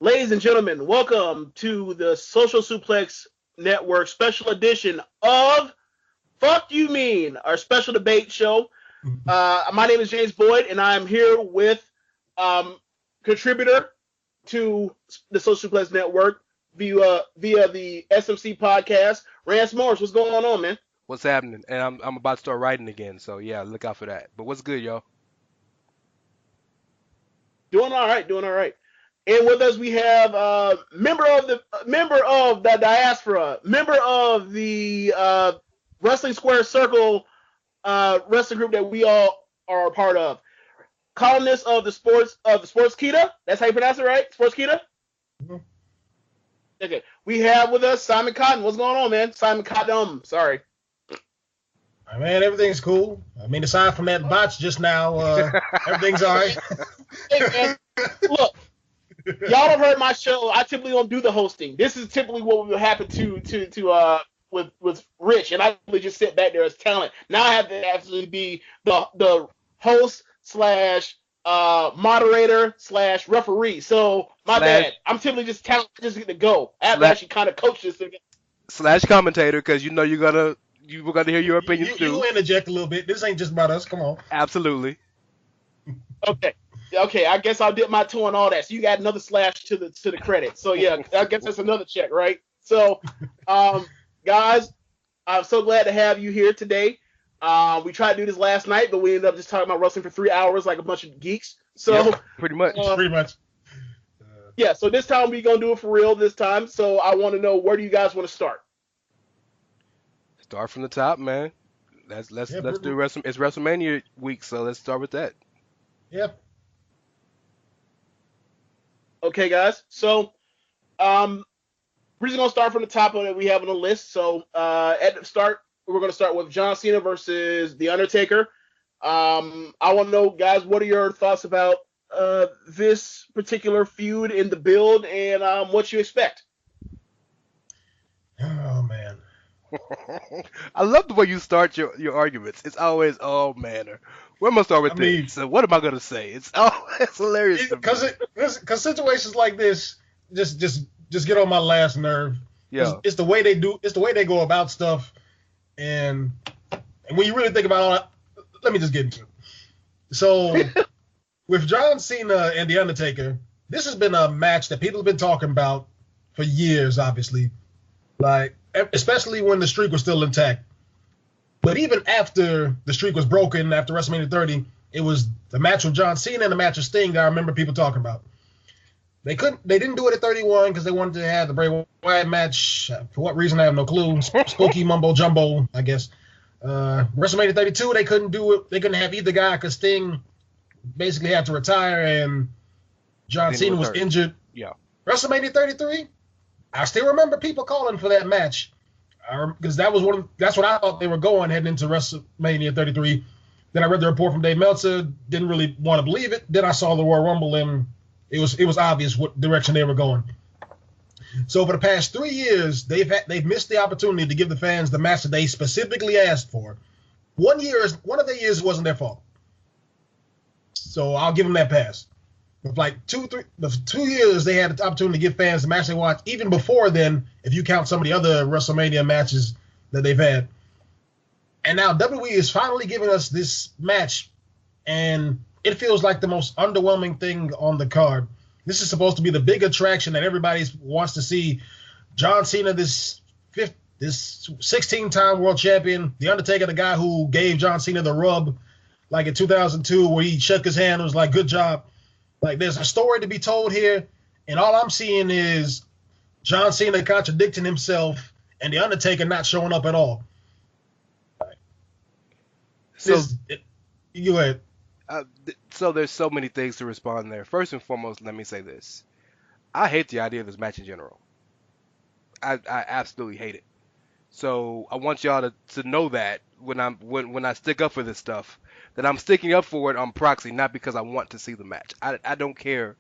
Ladies and gentlemen, welcome to the Social Suplex Network special edition of Fuck You Mean, our special debate show. My name is James Boyd, and I'm here with contributor to the Social Suplex Network via the SMC podcast, Rance Morris. What's going on, man? What's happening? And I'm about to start writing again, so yeah, look out for that. But what's good, y'all? Doing all right, doing all right. And with us we have member of the diaspora, member of the Wrestling Square Circle wrestling group that we all are a part of. Columnist of the Sports Kita. That's how you pronounce it, right? Sports Kita? Mm-hmm. Okay. We have with us Simon Cotton. What's going on, man? Simon Cotton. Sorry. Man, everything's cool. I mean, aside from that botch just now, everything's all right. Hey, man, look, y'all have heard my show. I typically don't do the hosting. This is typically what would happen with Rich, and I really just sit back there as talent. Now I have to actually be the host slash moderator slash referee. So my bad. I'm typically just talent. I just get to go. I have to actually kind of coach this thing. Slash commentator, because you know you were gonna hear your opinions too. You interject a little bit. This ain't just about us. Come on. Absolutely. Okay, I guess I'll dip my toe on all that. So you got another slash to the credit. So yeah, I guess that's another check, right? So, guys, I'm so glad to have you here today. We tried to do this last night, but we ended up just talking about wrestling for 3 hours like a bunch of geeks. So yep, pretty much. Yeah. So this time we're gonna do it for real this time. So I want to know, where do you guys want to start? Start from the top, man. Let's do WrestleMania. It's WrestleMania week, so let's start with that. Yep. Okay, guys. So, we're just gonna start from the top of it we have on the list. So, at the start, we're gonna start with John Cena versus The Undertaker. I want to know, guys, what are your thoughts about this particular feud in the build, and what you expect? Oh man. I love the way you start your arguments. It's always, oh man, or where am I start with this? So what am I gonna say? It's hilarious. Because situations like this just get on my last nerve. Yeah. It's the way they do. It's the way they go about stuff, and when you really think about all that, let me just get into it. So with John Cena and The Undertaker, this has been a match that people have been talking about for years, obviously. Like, especially when the streak was still intact. But even after the streak was broken, after WrestleMania 30, it was the match with John Cena and the match with Sting that I remember people talking about. They didn't do it at 31 because they wanted to have the Bray Wyatt match. For what reason, I have no clue. Spooky mumbo jumbo, I guess. WrestleMania 32, they couldn't do it. They couldn't have either guy because Sting basically had to retire and John Cena was injured. Yeah. WrestleMania 33, I still remember people calling for that match because that's what I thought they were going heading into WrestleMania 33. Then I read the report from Dave Meltzer, didn't really want to believe it. Then I saw the Royal Rumble and it was obvious what direction they were going. So for the past 3 years, they've missed the opportunity to give the fans the match that they specifically asked for. One of the years wasn't their fault, so I'll give them that pass. With like 2 years, they had the opportunity to give fans the match they watched. Even before then, if you count some of the other WrestleMania matches that they've had. And now WWE is finally giving us this match, and it feels like the most underwhelming thing on the card. This is supposed to be the big attraction that everybody wants to see. John Cena, this 16-time world champion. The Undertaker, the guy who gave John Cena the rub, like in 2002, where he shook his hand and was like, good job. Like, there's a story to be told here, and all I'm seeing is John Cena contradicting himself and The Undertaker not showing up at all. So, go ahead. So there's so many things to respond there. First and foremost, let me say this. I hate the idea of this match in general. I absolutely hate it. So I want y'all to know that when I stick up for this stuff, that I'm sticking up for it on proxy, not because I want to see the match. I don't care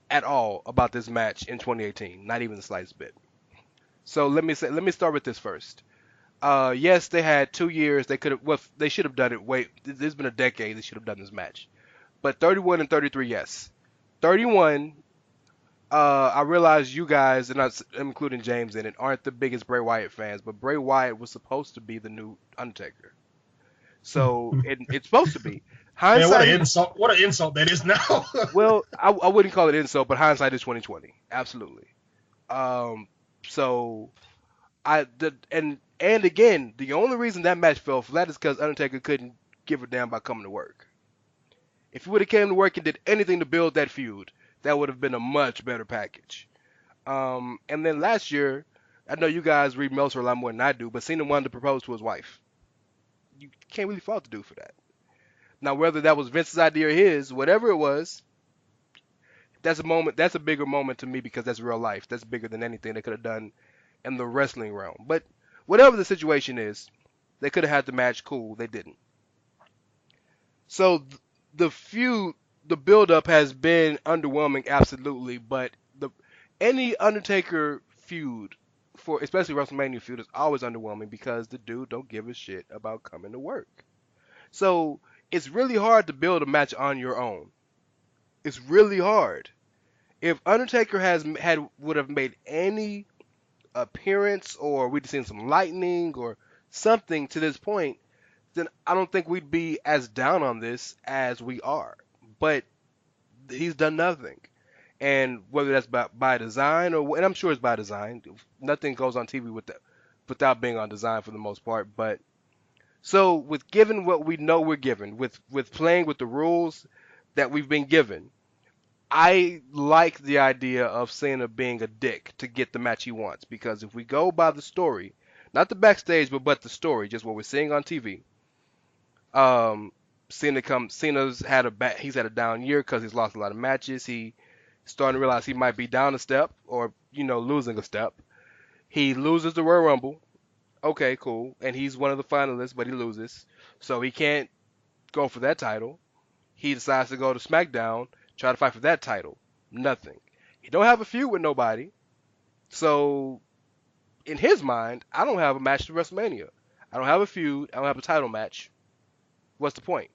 at all about this match in 2018, not even the slightest bit. So let me start with this first. Yes, they had 2 years. They should have done it. There's been a decade. They should have done this match. But 31 and 33, yes. 31, I realize you guys, and I'm including James in it, aren't the biggest Bray Wyatt fans, but Bray Wyatt was supposed to be the new Undertaker. So it's supposed to be. Man, what Hindsight an is insult! What an insult that is now. well, I wouldn't call it insult, but hindsight is 2020. Absolutely. Um, so and again, the only reason that match fell flat is because Undertaker couldn't give a damn about coming to work. If he would have came to work and did anything to build that feud, that would have been a much better package. And then last year, I know you guys read Meltzer a lot more than I do, but Cena wanted to propose to his wife. You can't really fault the dude for that. Now, whether that was Vince's idea or his, whatever it was, that's a moment. That's a bigger moment to me because that's real life. That's bigger than anything they could have done in the wrestling realm. But whatever the situation is, they could have had the match. Cool, they didn't. So the feud, the build-up has been underwhelming, absolutely. But any Undertaker feud, for especially WrestleMania feud, is always underwhelming because the dude don't give a shit about coming to work. So it's really hard to build a match on your own. It's really hard. If Undertaker would have made any appearance, or we'd seen some lightning or something to this point, then I don't think we'd be as down on this as we are. But he's done nothing. And whether that's by design and I'm sure it's by design. Nothing goes on TV without being on design for the most part. But so with given what we know we're given, with playing with the rules that we've been given, I like the idea of Cena being a dick to get the match he wants, because if we go by the story, not the backstage, but the story, just what we're seeing on TV, Cena's he's had a down year because he's lost a lot of matches. He starting to realize he might be down a step or losing a step. He loses the Royal Rumble. Okay, cool, and he's one of the finalists, but he loses, so he can't go for that title. He decides to go to SmackDown, try to fight for that title. Nothing. He don't have a feud with nobody. So in his mind, I don't have a match to WrestleMania. I don't have a feud. I don't have a title match. What's the point?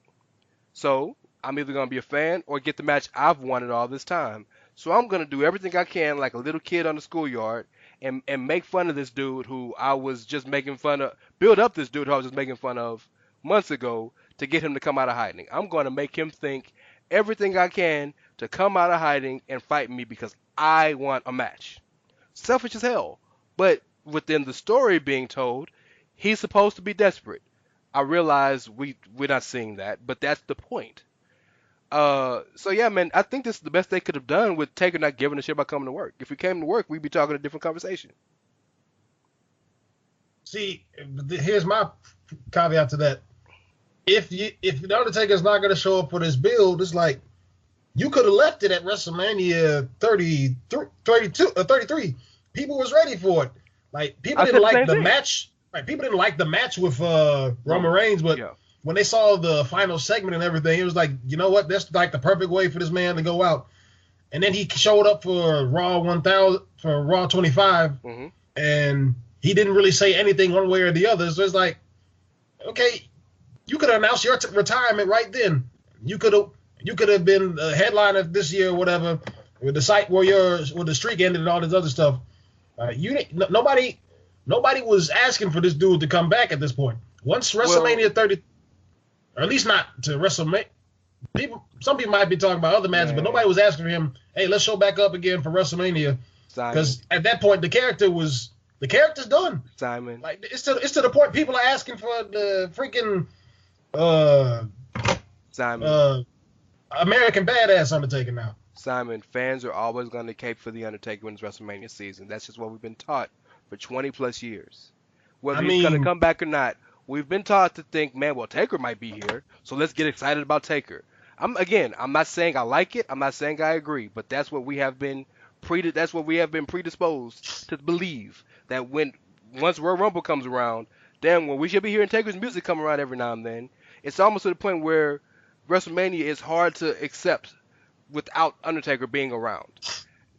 So I'm either gonna be a fan or get the match I've wanted all this time. So I'm gonna do everything I can, like a little kid on the schoolyard, and make fun of this dude who I was just making fun of. Build up this dude who I was just making fun of months ago to get him to come out of hiding. I'm gonna make him think everything I can to come out of hiding and fight me because I want a match. Selfish as hell. But within the story being told, he's supposed to be desperate. I realize we're not seeing that, but that's the point. So yeah, man, I think this is the best they could have done with Taker not giving a shit about coming to work. If he came to work, we'd be talking a different conversation. See, here's my caveat to that. If the Undertaker's not going to show up for this build, it's like you could have left it at WrestleMania 33. People was ready for it. Like people didn't like the match. Right, people didn't like the match with Roman Reigns, but when they saw the final segment and everything, it was like, you know what? That's like the perfect way for this man to go out. And then he showed up for Raw 1000 for Raw 25, and he didn't really say anything one way or the other. So it's like, okay, you could have announced your retirement right then. You could have been a headliner this year or whatever with the site where the streak ended and all this other stuff. Nobody was asking for this dude to come back at this point. Once WrestleMania 30, or at least not to WrestleMania. Some people might be talking about other matches, but nobody was asking for him. Hey, let's show back up again for WrestleMania, because at that point the character's done. Simon, like it's to the point people are asking for the freaking Simon American Badass Undertaker now. Simon, fans are always going to cape for the Undertaker when it's WrestleMania season. That's just what we've been taught for 20 plus years. Whether he's going to come back or not, we've been taught to think, man, well, Taker might be here, so let's get excited about Taker. I'm not saying I like it. I'm not saying I agree, but that's what we have been predisposed to believe, that once Royal Rumble comes around, then when we should be hearing Taker's music come around every now and then, it's almost to the point where WrestleMania is hard to accept without Undertaker being around.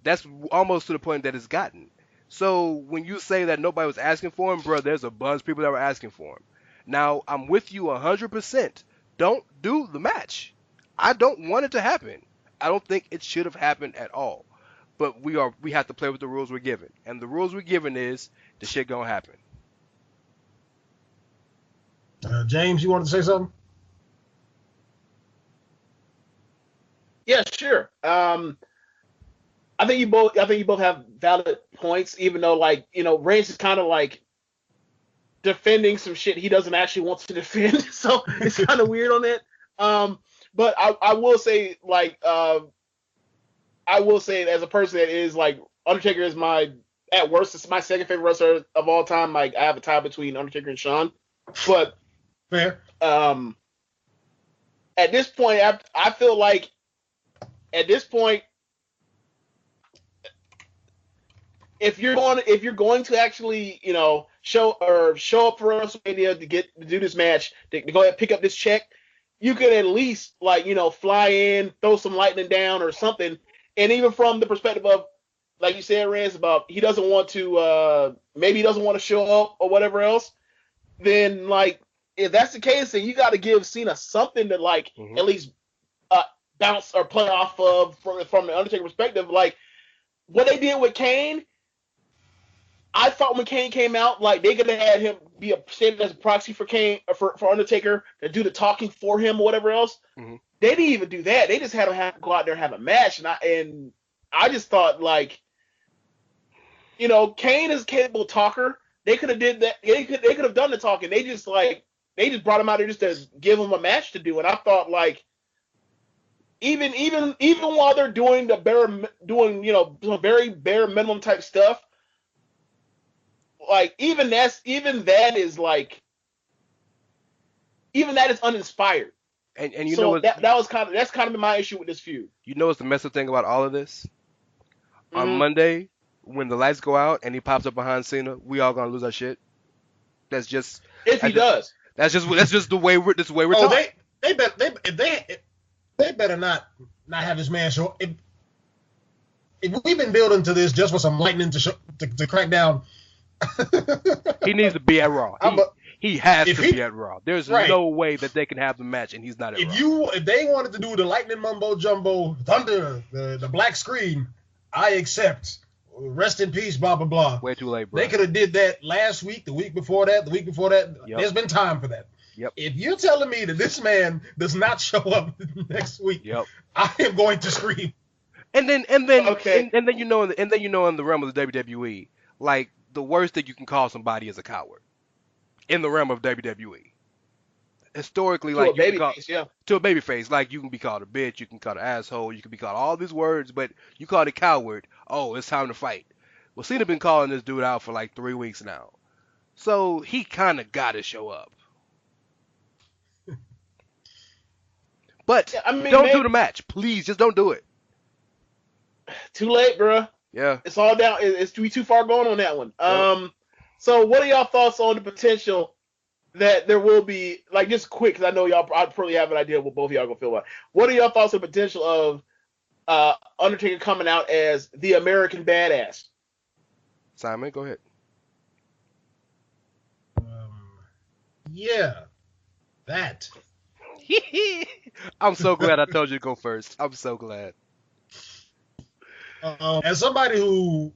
That's almost to the point that it's gotten. So when you say that nobody was asking for him, bro, there's a bunch of people that were asking for him. Now, I'm with you 100%. Don't do the match. I don't want it to happen. I don't think it should have happened at all. but we have to play with the rules we're given, and the rules we're given is the shit gonna happen. James, you wanted to say something? Yeah, sure. I think you both have valid points, even though like Rance is kind of like defending some shit he doesn't actually want to defend, so it's kind of weird on that. But I will say like I will say as a person that is like Undertaker is at worst it's my second favorite wrestler of all time. Like I have a tie between Undertaker and Shawn, but Fair. At this point I feel like at this point if you're going to actually show up for WrestleMania to do this match to go ahead and pick up this check, you could at least like fly in, throw some lightning down or something. And even from the perspective of like you said, Rance, about he doesn't want to maybe he doesn't want to show up or whatever else, then like if that's the case, then you got to give Cena something to like at least bounce or play off of from the Undertaker perspective. Like what they did with Kane, I thought when Kane came out, like they could have had him be stated as a proxy for Kane for Undertaker to do the talking for him or whatever else. Mm-hmm. They didn't even do that. They just had him go out there and have a match, and I just thought like, Kane is a capable talker. They could have did that. They could have done the talking. They just brought him out there just to give him a match to do. And I thought like, even while they're doing some very bare minimum type stuff. Like even that is uninspired. And you so know what? That's kind of my issue with this feud. You know what's the messed up thing about all of this? Mm-hmm. On Monday, when the lights go out and he pops up behind Cena, we all gonna lose our shit. That's just does. That's just the way we're Oh, they better not have this man show. If we've been building to this just for some lightning to crack down. He needs to be at Raw. He has to be at Raw. There's no way that they can have the match and he's not at Raw. If they wanted to do the lightning mumbo jumbo thunder, the black screen, I accept. Rest in peace, blah blah blah. Way too late, bro. They could have did that last week, the week before that, the week before that. Yep. There's been time for that. Yep. If you're telling me that this man does not show up next week, yep. I am going to scream. And then in the realm of the WWE, like the worst that you can call somebody is a coward. In the realm of WWE, historically, to like to a babyface, like you can be called a bitch, you can call an asshole, you can be called all these words, but you called a coward. Oh, it's time to fight. Well, Cena been calling this dude out for like 3 weeks now, so he kind of got to show up. But don't do the match, please. Just don't do it. Too late, bro. Yeah, it's all down. It's too far going on that one. Yep. So what are y'all thoughts on the potential that there will be, like just quick, because I know y'all I probably have an idea what both of y'all gonna feel about. What are your thoughts on the potential of Undertaker coming out as the American Badass? Simon, go ahead. Yeah, that. I'm so glad I told you to go first. I'm so glad. As somebody who,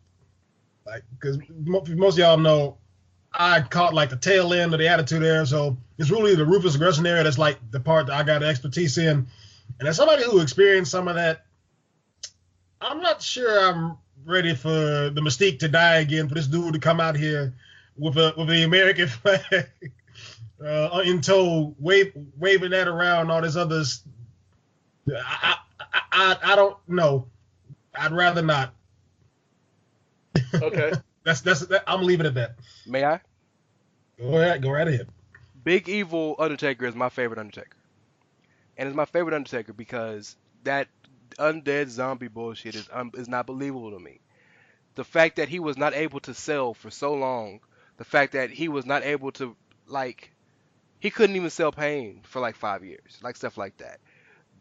like, because most of y'all know, I caught like the tail end of the Attitude Era, so it's really the Ruthless Aggression Era that's like the part that I got expertise in. And as somebody who experienced some of that, I'm not sure I'm ready for the Mystique to die again, for this dude to come out here with the American flag in tow, waving that around, all this others. I don't know. I'd rather not. Okay. That's I'm leaving it at that. May I? Go right ahead. Big Evil Undertaker is my favorite Undertaker. And it's my favorite Undertaker because that undead zombie bullshit is not believable to me. The fact that he was not able to sell for so long, the fact that he was not able to, like, he couldn't even sell pain for like 5 years, like stuff like that.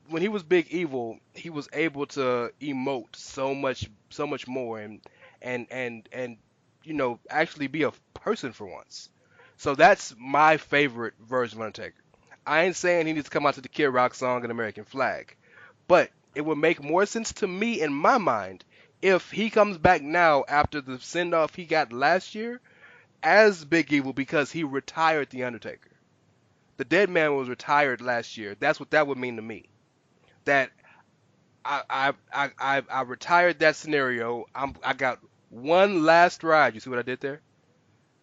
When he was Big Evil, he was able to emote so much more and actually be a person for once. So that's my favorite version of Undertaker. I ain't saying he needs to come out to the Kid Rock song and American Flag, but it would make more sense to me in my mind if he comes back now after the send off he got last year as Big Evil because he retired the Undertaker. The dead man was retired last year. That's what that would mean to me. That I retired that scenario. I got one last ride. You see what I did there?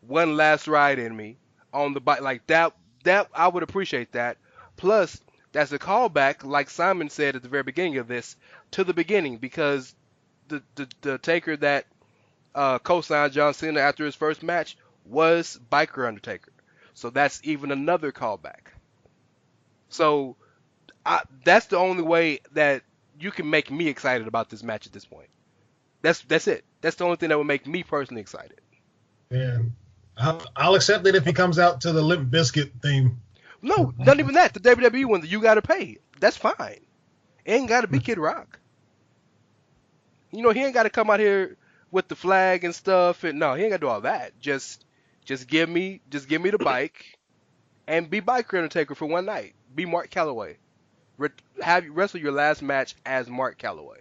One last ride in me on the bike like that. That I would appreciate that. Plus, that's a callback, like Simon said at the very beginning of this, to the beginning because the Taker that co-signed John Cena after his first match was Biker Undertaker. So that's even another callback. So that's the only way that you can make me excited about this match at this point. That's it. That's the only thing that would make me personally excited. And I'll accept it if he comes out to the Limp Bizkit theme. No, not even that. The WWE one that you got to pay. That's fine. It ain't got to be Kid Rock. You know, he ain't got to come out here with the flag and stuff. And no, he ain't got to do all that. Just give me the bike and be Biker Undertaker for one night. Be Mark Calloway. Have you wrestle your last match as Mark Calloway.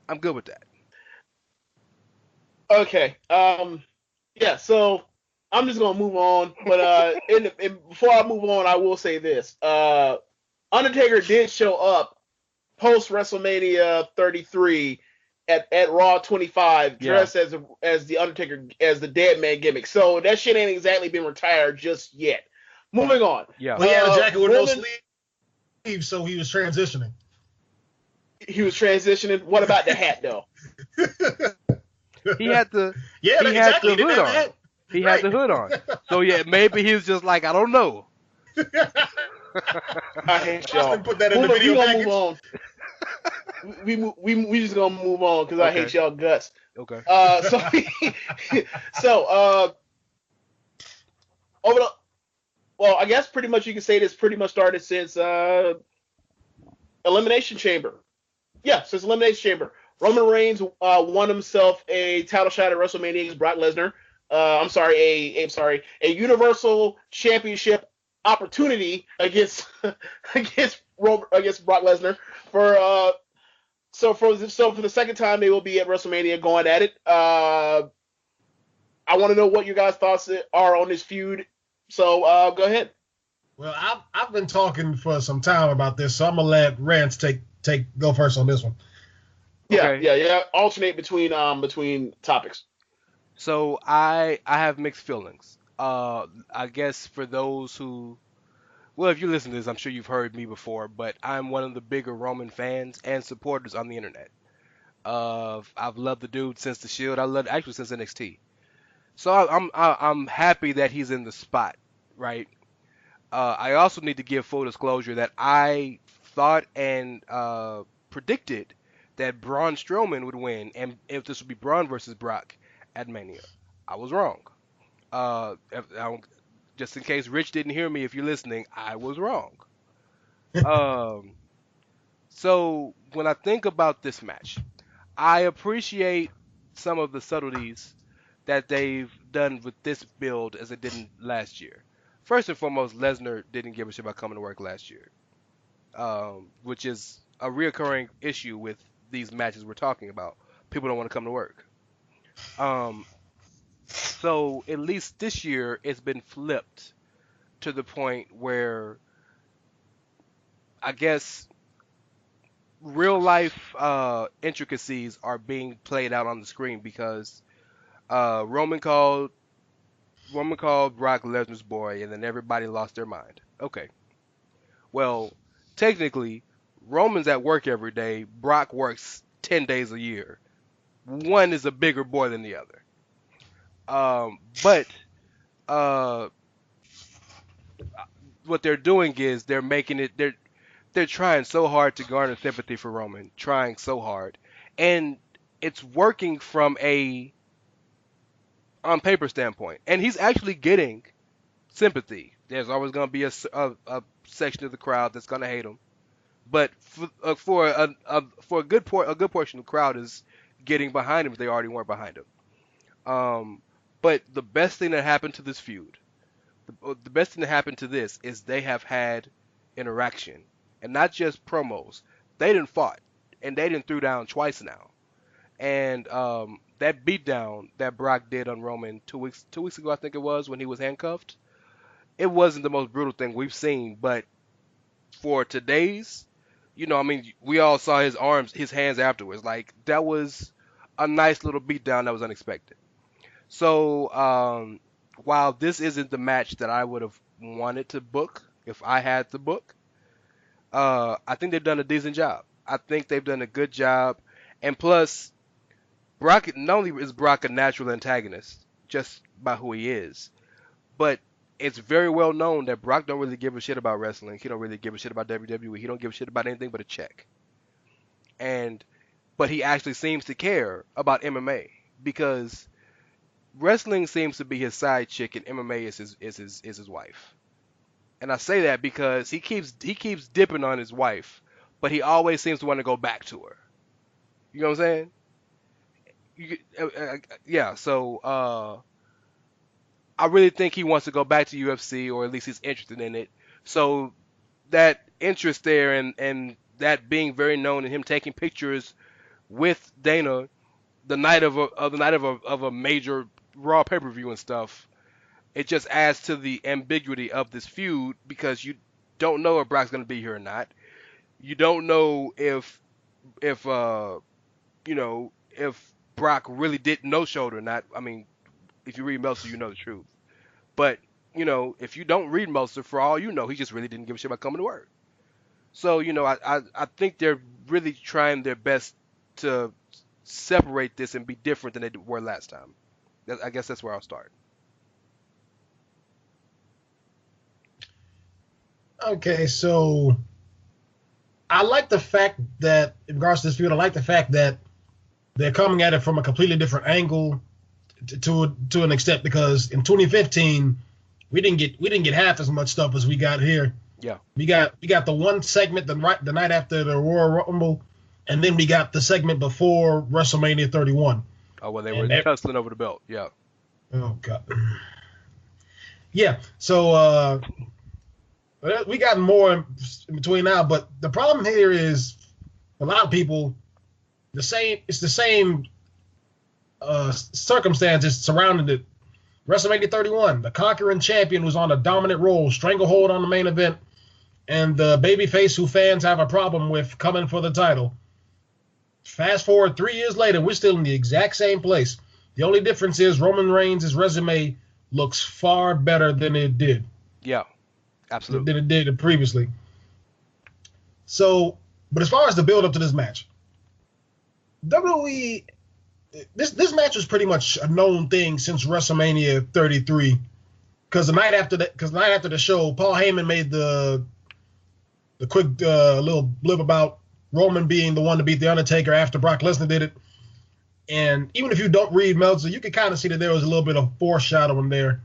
I'm good with that. Okay. Yeah. So I'm just gonna move on. But before I move on, I will say this. Undertaker did show up post WrestleMania 33 at Raw 25, dressed as the Undertaker as the Dead Man gimmick. So that shit ain't exactly been retired just yet. Moving on. Yeah. Well, he had a jacket with no sleeves, so he was transitioning. He was transitioning. What about the hat though? He had the exactly. the hood on. He had the hood on. So yeah, maybe he was just like, I don't know. I hate y'all. Put that in the video package. Move on. We just gonna move on because I hate y'all guts. Okay. Over the, well, I guess pretty much you can say this pretty much started since Elimination Chamber. Yeah, since Elimination Chamber. Roman Reigns won himself a title shot at WrestleMania against Brock Lesnar. A Universal Championship opportunity against Brock Lesnar for the second time they will be at WrestleMania going at it. I want to know what your guys' thoughts are on this feud. So go ahead. Well, I've been talking for some time about this, so I'm gonna let Rance go first on this one. Okay. Alternate between topics. So I have mixed feelings. I guess for those who, well, if you listen to this, I'm sure you've heard me before, but I'm one of the bigger Roman fans and supporters on the internet. I've loved the dude since the Shield. I loved actually since NXT. So I'm happy that he's in the spot, right? I also need to give full disclosure that I thought and predicted that Braun Strowman would win, and if this would be Braun versus Brock at Mania. I was wrong. Just in case Rich didn't hear me, if you're listening, I was wrong. So when I think about this match, I appreciate some of the subtleties that they've done with this build as it didn't last year. First and foremost, Lesnar didn't give a shit about coming to work last year, which is a reoccurring issue with these matches we're talking about. People don't want to come to work. So at least this year it's been flipped to the point where I guess real life intricacies are being played out on the screen because Roman called Brock Lesnar's boy, and then everybody lost their mind. Okay, well, technically, Roman's at work every day. Brock works 10 days a year. One is a bigger boy than the other. But what they're doing is they're making it. They're trying so hard to garner sympathy for Roman, trying so hard, and it's working from a on paper standpoint, and he's actually getting sympathy. There's always going to be a section of the crowd that's going to hate him, but for a good portion of the crowd is getting behind him if they already weren't behind him. But the best thing that happened to this feud, the best thing that happened to this is they have had interaction and not just promos. They didn't fought and they didn't threw down twice now. And that beatdown that Brock did on Roman 2 weeks ago, I think it was, when he was handcuffed, it wasn't the most brutal thing we've seen. But for today's, I mean, we all saw his hands afterwards. Like, that was a nice little beatdown that was unexpected. So while this isn't the match that I would have wanted to book if I had to book, I think they've done a decent job. I think they've done a good job. And plus, Brock, not only is Brock a natural antagonist just by who he is, but it's very well known that Brock don't really give a shit about wrestling. He don't really give a shit about WWE. He don't give a shit about anything but a check. But he actually seems to care about MMA because wrestling seems to be his side chick and MMA is his wife. And I say that because he keeps dipping on his wife, but he always seems to want to go back to her. You know what I'm saying? Yeah. So I really think he wants to go back to UFC, or at least he's interested in it. So that interest there and that being very known, and him taking pictures with Dana the night of a major Raw pay-per-view and stuff, it just adds to the ambiguity of this feud because you don't know if Brock's going to be here or not. You don't know if Brock really did no shoulder or not. I mean, if you read Meltzer, you know the truth. But if you don't read Meltzer, for all you know, he just really didn't give a shit about coming to work. So I think they're really trying their best to separate this and be different than they were last time. I guess that's where I'll start. Okay, so I like the fact that, in regards to this feud, I like the fact that they're coming at it from a completely different angle to an extent, because in 2015 we didn't get half as much stuff as we got here. Yeah, we got the one segment the night after the Royal Rumble, and then we got the segment before WrestleMania 31. Oh, well, they were tussling over the belt. Yeah. Oh God. Yeah. So we got more in between now, but the problem here is a lot of people it's the same circumstances surrounding it. WrestleMania 31, the conquering champion was on a dominant roll, stranglehold on the main event, and the babyface who fans have a problem with coming for the title. Fast forward 3 years later, we're still in the exact same place. The only difference is Roman Reigns' resume looks far better than it did. Yeah, absolutely. Than it did previously. So, but as far as the build up to this match, WWE, this match was pretty much a known thing since WrestleMania 33. Because the night after the show, Paul Heyman made the quick little blip about Roman being the one to beat The Undertaker after Brock Lesnar did it. And even if you don't read Meltzer, you can kind of see that there was a little bit of foreshadowing there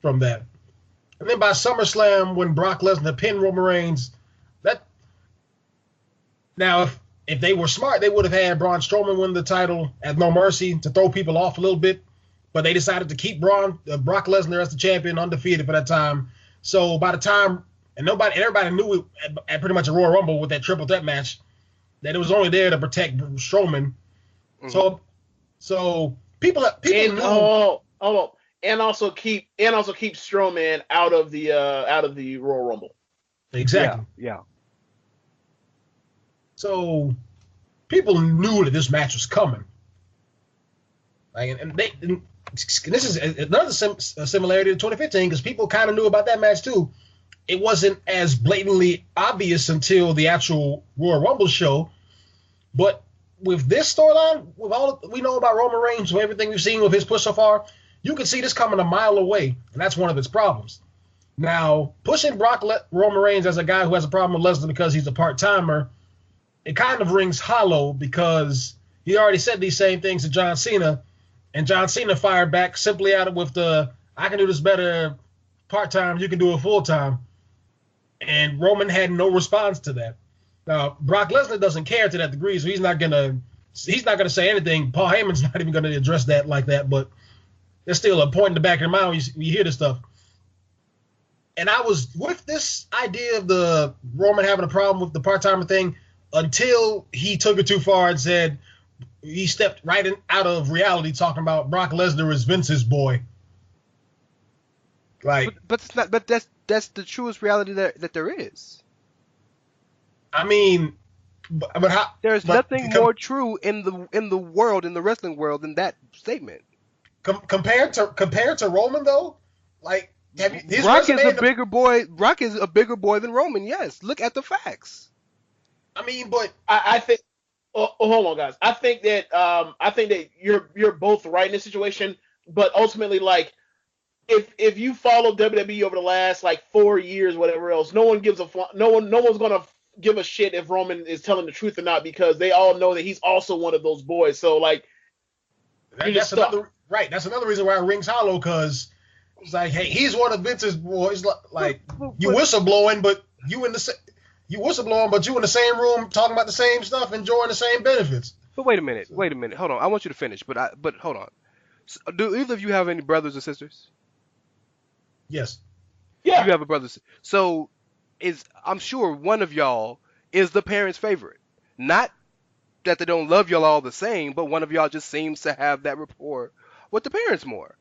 from that. And then by SummerSlam, when Brock Lesnar pinned Roman Reigns, if they were smart, they would have had Braun Strowman win the title at No Mercy to throw people off a little bit. But they decided to keep Brock Lesnar as the champion, undefeated for that time. So by the time, everybody knew at pretty much a Royal Rumble with that triple threat match, that it was only there to protect Strowman. Mm-hmm. So people and knew. And also keep Strowman out of the Royal Rumble. Exactly. Yeah. So people knew that this match was coming. And this is another similarity to 2015, because people kind of knew about that match too. It wasn't as blatantly obvious until the actual Royal Rumble show, but with this storyline, with all we know about Roman Reigns, with everything we've seen with his push so far, you can see this coming a mile away, and that's one of its problems. Now, pushing Roman Reigns as a guy who has a problem with Lesnar because he's a part-timer, it kind of rings hollow, because he already said these same things to John Cena, and John Cena fired back simply out of with I can do this better part-time, you can do it full-time. And Roman had no response to that. Now, Brock Lesnar doesn't care to that degree, so he's not gonna say anything. Paul Heyman's not even gonna address that like that, but there's still a point in the back of your mind when you hear this stuff. And I was with this idea of the Roman having a problem with the part-timer thing until he took it too far and said he stepped right out of reality talking about Brock Lesnar is Vince's boy. Like, but it's not. But that's the truest reality that there is. I mean, but how? There's But nothing more true in the world, in the wrestling world, than that statement. compared to Roman though, like his Brock is a resume. bigger boy. Brock is a bigger boy than Roman. Yes, look at the facts. I mean, but I think. Hold on, guys. I think that you're both right in this situation, but ultimately, like, if you follow WWE over the last like 4 years, whatever else, no one's gonna give a shit if Roman is telling the truth or not, because they all know that he's also one of those boys. So like, that's another right. That's another reason why it rings hollow, because it's like, hey, he's one of Vince's boys. Like, you whistleblowing, but you in the same room talking about the same stuff, enjoying the same benefits. But wait a minute. Hold on. I want you to finish, but hold on. So, do either of you have any brothers or sisters? Yes. Yeah. You have a brother. So I'm sure one of y'all is the parent's favorite. Not that they don't love y'all all the same, but one of y'all just seems to have that rapport with the parents more.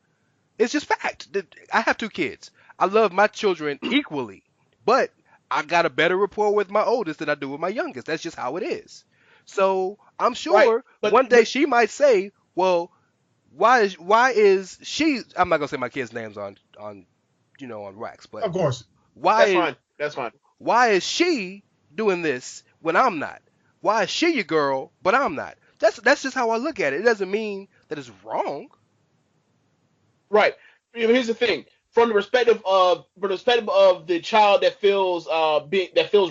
It's just fact. I have 2 kids. I love my children equally, but I got a better rapport with my oldest than I do with my youngest. That's just how it is. So I'm sure one day she might say, well, why is she, I'm not gonna say my kids' names on wax, but Of course. That's fine. Why is she doing this when I'm not? Why is she your girl, but I'm not? That's just how I look at it. It doesn't mean that it's wrong. Right. Here's the thing. From the perspective of the child that feels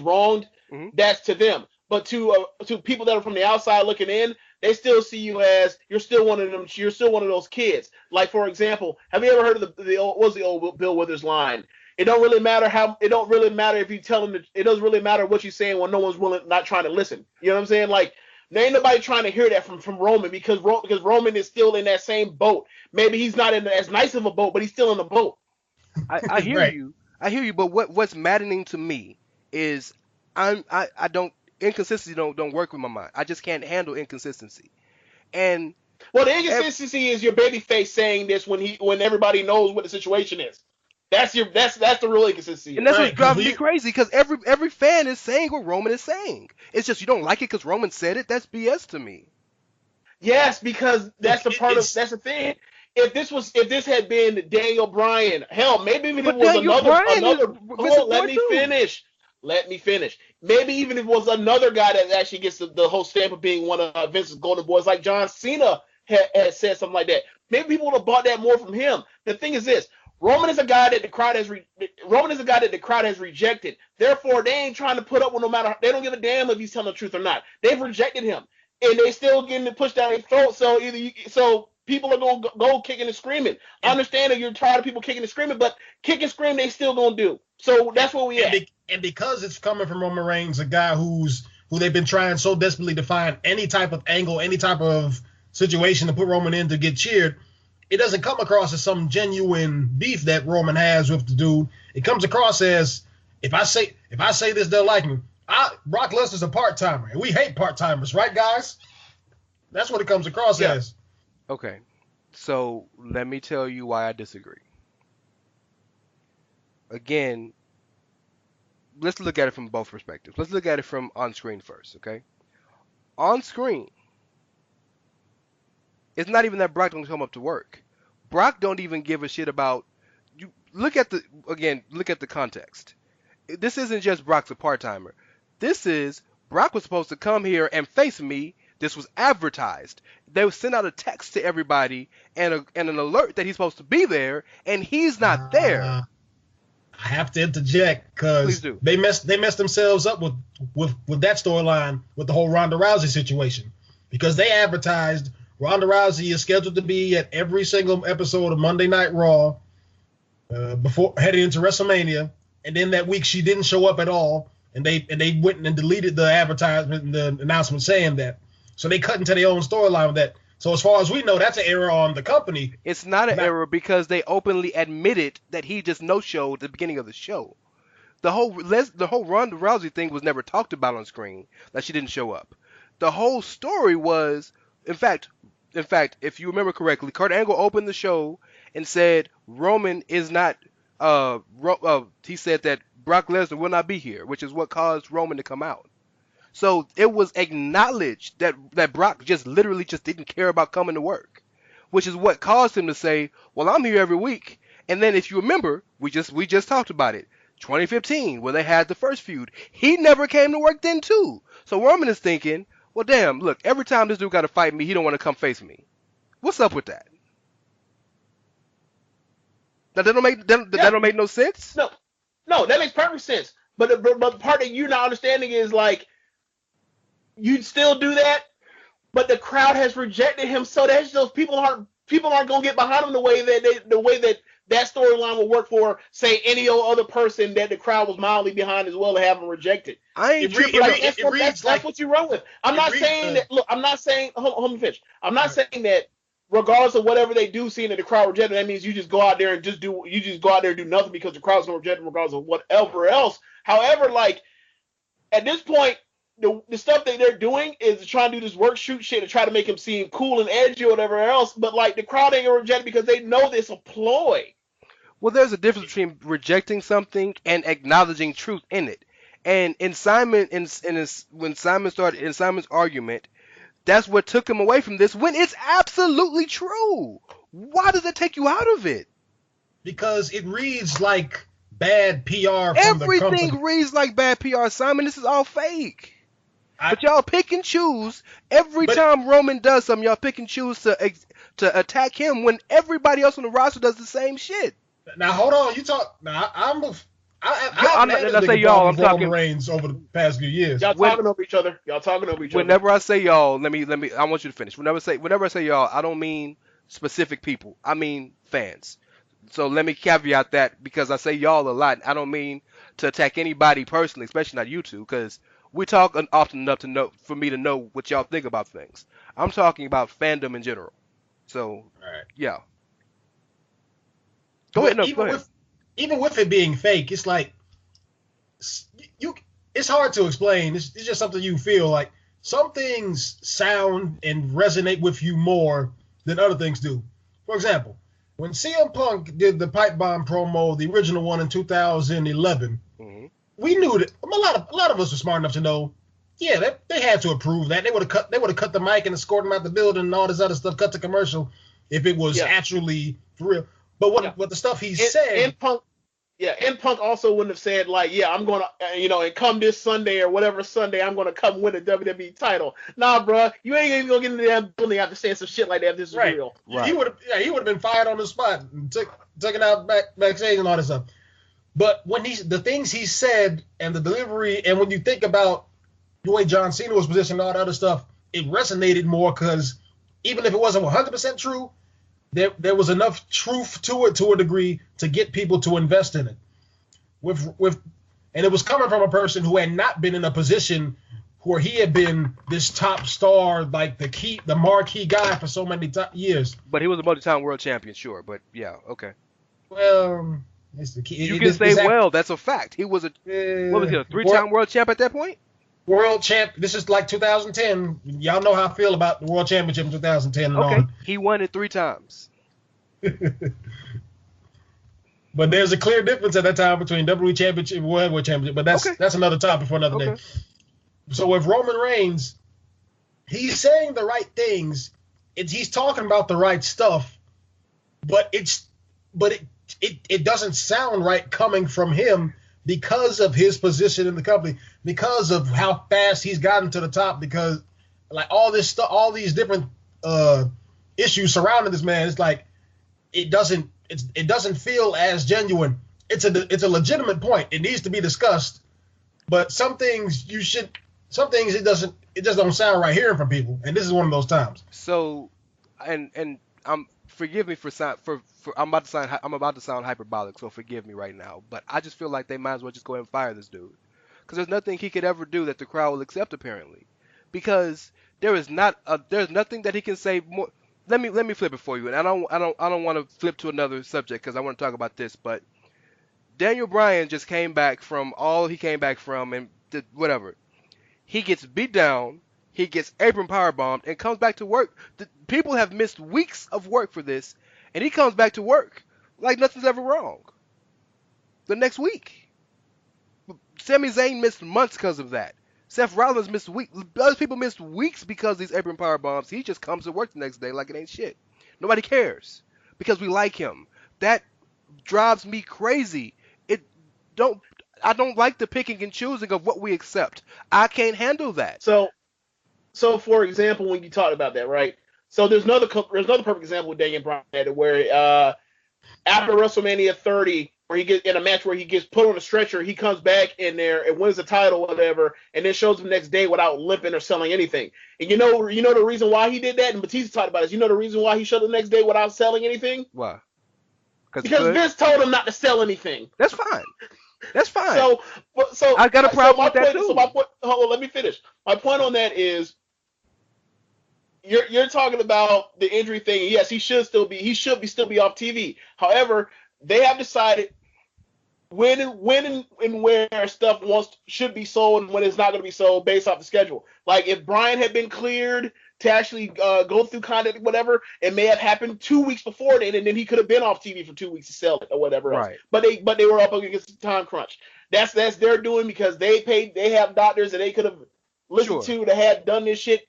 wronged, Mm-hmm. that's to them. But to people that are from the outside looking in, they still see you as you're still one of them. You're still one of those kids. Like, for example, have you ever heard of the old Bill Withers line? It don't really matter if you tell them. It doesn't really matter what you're saying when no one's not trying to listen. You know what I'm saying? Like, there ain't nobody trying to hear that from Roman, because Roman is still in that same boat. Maybe he's not in as nice of a boat, but he's still in the boat. I hear Right. you. I hear you. But what's maddening to me is I don't inconsistency don't work with my mind. I just can't handle inconsistency. And Well, the inconsistency is your baby face saying this when everybody knows what the situation is. That's the real inconsistency. And that's Right, what's driving 'cause me crazy, because every fan is saying what Roman is saying. It's just you don't like it because Roman said it. That's BS to me. Yes, because that's Look, that's the thing. If this had been Daniel Bryan, hell, maybe even if But it was Daniel Bryan is Vince's hold on, let boy me too. finish. Let me finish. Maybe even if it was another guy that actually gets the whole stamp of being one of Vince's golden boys, like John Cena had said something like that. Maybe people would have bought that more from him. The thing is this: Roman is a guy that the crowd has rejected. Therefore, they ain't trying to put up with no matter. They don't give a damn if he's telling the truth or not. They've rejected him, and they still getting it pushed down their throat. So people are gonna go kicking and screaming. I understand that you're tired of people kicking and screaming, but kick and scream they still gonna do. So that's where we at. And because it's coming from Roman Reigns, a guy who they've been trying so desperately to find any type of angle, any type of situation to put Roman in to get cheered, it doesn't come across as some genuine beef that Roman has with the dude. It comes across as, if I say this, they'll like me. Brock Lesnar's a part-timer, and we hate part-timers, right, guys? That's what it comes across as. Okay, so let me tell you why I disagree. Again, let's look at it from both perspectives. Let's look at it from on screen first, okay? On screen, it's not even that Brock don't come up to work. Brock don't even give a shit about you. Look at the context. This isn't just Brock's a part-timer. This is Brock was supposed to come here and face me. This was advertised. They would send out a text to everybody and an alert that he's supposed to be there, and he's not there. I have to interject because they messed themselves up with that storyline with the whole Ronda Rousey situation, because they advertised Ronda Rousey is scheduled to be at every single episode of Monday Night Raw before heading into WrestleMania, and then that week she didn't show up at all, and they went and deleted the advertisement and the announcement saying that. So they cut into their own storyline with that. So as far as we know, that's an error on the company. It's not an error because they openly admitted that he just no-showed at the beginning of the show. The whole Ronda Rousey thing was never talked about on screen, that she didn't show up. The whole story was In fact, if you remember correctly, Kurt Angle opened the show and said Roman is not. He said that Brock Lesnar will not be here, which is what caused Roman to come out. So it was acknowledged that Brock just literally just didn't care about coming to work, which is what caused him to say, "Well, I'm here every week." And then if you remember, we just talked about it. 2015, where they had the first feud, he never came to work then too. So Roman is thinking, "Well, damn, look, every time this dude got to fight me, he don't want to come face me. What's up with that?" That don't make no sense. No, that makes perfect sense. But the part that you're not understanding is like you'd still do that, but the crowd has rejected him, so that's just people aren't gonna get behind him the way that storyline will work for, say, any other person that the crowd was mildly behind as well to have him rejected. I ain't tripping. That's what you run with. I'm not saying that. Look, I'm not saying. Hold me finish. I'm not saying that. Regardless of whatever they do, seeing that the crowd rejected, that means you just go out there and do nothing because the crowd's gonna reject them regardless of whatever else. However, like at this point, the stuff that they're doing is trying to do this work shoot shit to try to make him seem cool and edgy or whatever else. But like the crowd ain't gonna reject it because they know this a ploy. Well, there's a difference between rejecting something and acknowledging truth in it. And in when Simon started in Simon's argument, that's what took him away from this when it's absolutely true. Why does it take you out of it? Because it reads like bad PR from Everything the company. reads like bad PR, Simon. This is all fake. But y'all pick and choose. Every time Roman does something, y'all pick and choose to attack him when everybody else on the roster does the same shit. Now, hold on. You talk. Now, I'm not say y'all. I'm talking Reigns over the past few years. Y'all talking over each other. Whenever I say y'all, let me. I want you to finish. Whenever I say y'all, I don't mean specific people. I mean fans. So let me caveat that because I say y'all a lot. I don't mean to attack anybody personally, especially not you two, because we talk often enough for me to know what y'all think about things. I'm talking about fandom in general. So, yeah. Go ahead. Even with it being fake, it's like it's hard to explain. It's just something you feel like. Some things sound and resonate with you more than other things do. For example, when CM Punk did the pipe bomb promo, the original one in 2011, we knew that a lot of us were smart enough to know. Yeah, they had to approve that. They would have cut the mic and escorted him out the building and all this other stuff, cut the commercial if it was actually for real. But what the stuff he said, and Punk also wouldn't have said like, I'm gonna, and come this Sunday or whatever Sunday, I'm gonna come win a WWE title. Nah, bro, you ain't even gonna get into that building after saying some shit like that. If this is real. Right. He would have been fired on the spot and taken out backstage and all this stuff. But when the things he said and the delivery, and when you think about the way John Cena was positioned and all that other stuff, it resonated more because even if it wasn't 100% true, there was enough truth to it to a degree to get people to invest in it. And it was coming from a person who had not been in a position where he had been this top star, like the marquee guy for so many years. But he was a multi-time world champion, sure. But yeah, okay. Well, it's the key. You can say, that's a fact. He was a 3-time world champ at that point? World champ. This is like 2010. Y'all know how I feel about the world championship in 2010 and on. He won it 3 times. But there's a clear difference at that time between WWE championship and world championship. But that's another topic for another day. So with Roman Reigns, he's saying the right things. He's talking about the right stuff, but it doesn't sound right coming from him because of his position in the company, because of how fast he's gotten to the top, because like all this stuff, all these different issues surrounding this man, it's like it doesn't feel as genuine. It's a legitimate point. It needs to be discussed, but some things it just don't sound right hearing from people, and this is one of those times. So, and forgive me for I'm about to sound hyperbolic, so forgive me right now. But I just feel like they might as well just go ahead and fire this dude, because there's nothing he could ever do that the crowd will accept apparently, because there's nothing that he can say more. Let me flip it for you, and I don't want to flip to another subject because I want to talk about this. But Daniel Bryan just came back from all he came back from and did whatever. He gets beat down, He gets apron powerbombed and comes back to work. The people have missed weeks of work for this, and he comes back to work like nothing's ever wrong. The next week, Sami Zayn missed months because of that. Seth Rollins missed weeks. Other people missed weeks because of these apron power bombs. He just comes to work the next day like it ain't shit. Nobody cares because we like him. That drives me crazy. It don't. I don't like the picking and choosing of what we accept. I can't handle that. So for example, when you talk about that, right? So there's another perfect example with Daniel Bryan where after WrestleMania 30, where he gets in a match where he gets put on a stretcher, he comes back in there and wins the title, or whatever, and then shows up the next day without limping or selling anything. And you know the reason why he did that, and Batista talked about this. You know the reason why he showed up the next day without selling anything? Why? Because Vince told him not to sell anything. That's fine. That's fine. So I got a problem with that too. So my point. Hold on, let me finish. My point on that is, you're talking about the injury thing. Yes, he should still be off TV. However, they have decided when and where stuff should be sold and when it's not going to be sold based off the schedule. Like if Bryan had been cleared to actually go through conduct, whatever, it may have happened 2 weeks before then, and then he could have been off TV for 2 weeks to sell it or whatever else. Right. But they were up against the time crunch. That's their doing because they have doctors that they could have listened to that had done this shit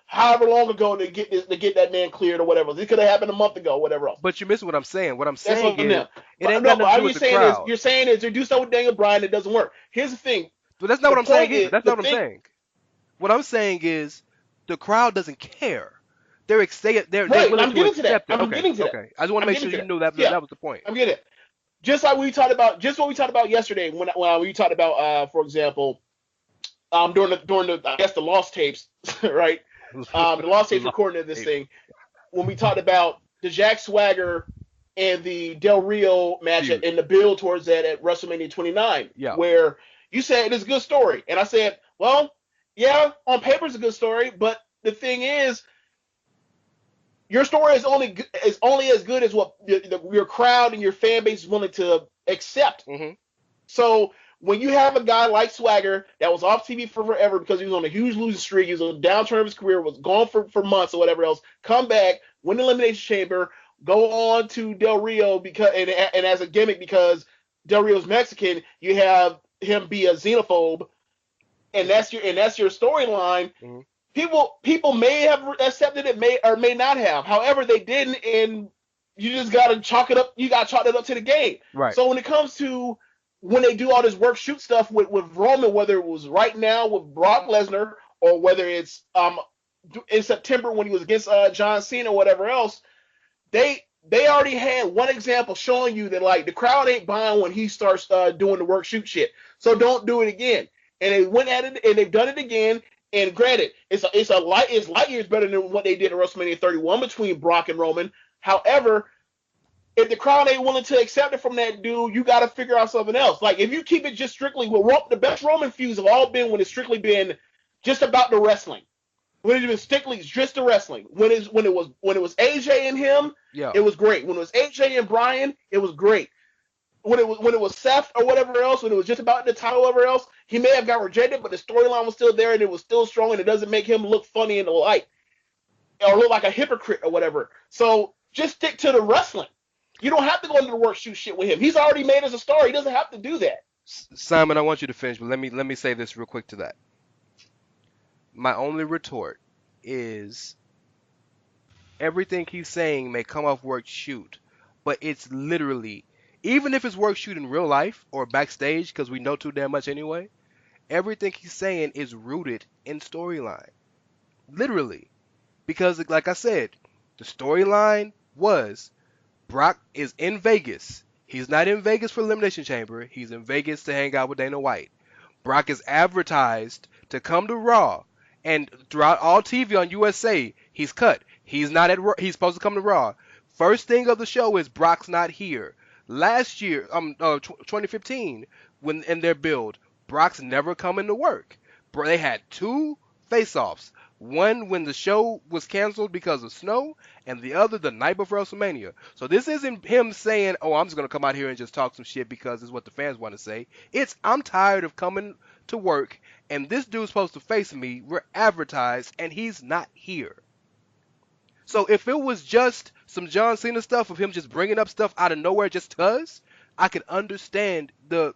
however long ago to get that man cleared or whatever. It could have happened a month ago or whatever else. But you're missing what I'm saying. What I'm saying is, it ain't nothing to do with the crowd. You're saying is they do stuff with Daniel Bryan that doesn't work. Here's the thing. But that's not what I'm saying either. That's not what I'm saying. What I'm saying is the crowd doesn't care. They're willing to accept it. I'm getting to that. Okay. I just want to make sure you knew that was the point. I'm getting it. Just like what we talked about yesterday when we talked about, for example, during the I guess the Lost tapes, right? The Lost tapes recording of this thing, when we talked about the Jack Swagger and the Del Rio match and the build towards that at WrestleMania 29, where you said it is a good story, and I said, well, yeah, on paper it's a good story, but the thing is, your story is only as good as what your crowd and your fan base is willing to accept. Mm-hmm. So when you have a guy like Swagger that was off TV for forever because he was on a huge losing streak, he was on a downturn of his career, was gone for months or whatever else, come back, win the Elimination Chamber, go on to Del Rio and as a gimmick because Del Rio's Mexican, you have him be a xenophobe, and that's your storyline. Mm-hmm. People may have accepted it, may or may not have. However, they didn't, and you just gotta chalk it up. You gotta chalk it up to the game. Right. So when it comes to when they do all this work shoot stuff with Roman, whether it was right now with Brock Lesnar or whether it's in September when he was against John Cena or whatever else, they already had one example showing you that like the crowd ain't buying when he starts doing the work shoot shit. So don't do it again. And they went at it and they've done it again. And granted, it's light years better than what they did at WrestleMania 31 between Brock and Roman. However, if the crowd ain't willing to accept it from that dude, you got to figure out something else. Like if you keep it just strictly with the best Roman feuds have all been when it's strictly been just about the wrestling. When it's been strictly just the wrestling. When it was AJ and him, it was great. When it was AJ and Bryan, it was great. When it was Seth or whatever else, when it was just about the title or whatever else, he may have got rejected, but the storyline was still there and it was still strong, and it doesn't make him look funny in the light or look like a hypocrite or whatever. So just stick to the wrestling. You don't have to go into the work shoot shit with him. He's already made us a star. He doesn't have to do that. Simon, I want you to finish, but let me say this real quick to that. My only retort is everything he's saying may come off work shoot, but it's literally, even if it's work shoot in real life or backstage, because we know too damn much anyway, everything he's saying is rooted in storyline. Literally. Because, like I said, the storyline was Brock is in Vegas. He's not in Vegas for Elimination Chamber. He's in Vegas to hang out with Dana White. Brock is advertised to come to Raw, and throughout all TV on USA, he's cut. He's not at Raw. He's supposed to come to Raw. First thing of the show is Brock's not here. Last year, 2015, when in their build, Brock's never coming to work. They had 2 face-offs. One when the show was canceled because of snow, and the other the night before WrestleMania. So this isn't him saying, "Oh, I'm just gonna come out here and just talk some shit because it's what the fans want to say." It's I'm tired of coming to work and this dude's supposed to face me. We're advertised and he's not here. So if it was just some John Cena stuff of him just bringing up stuff out of nowhere just cause, I could understand the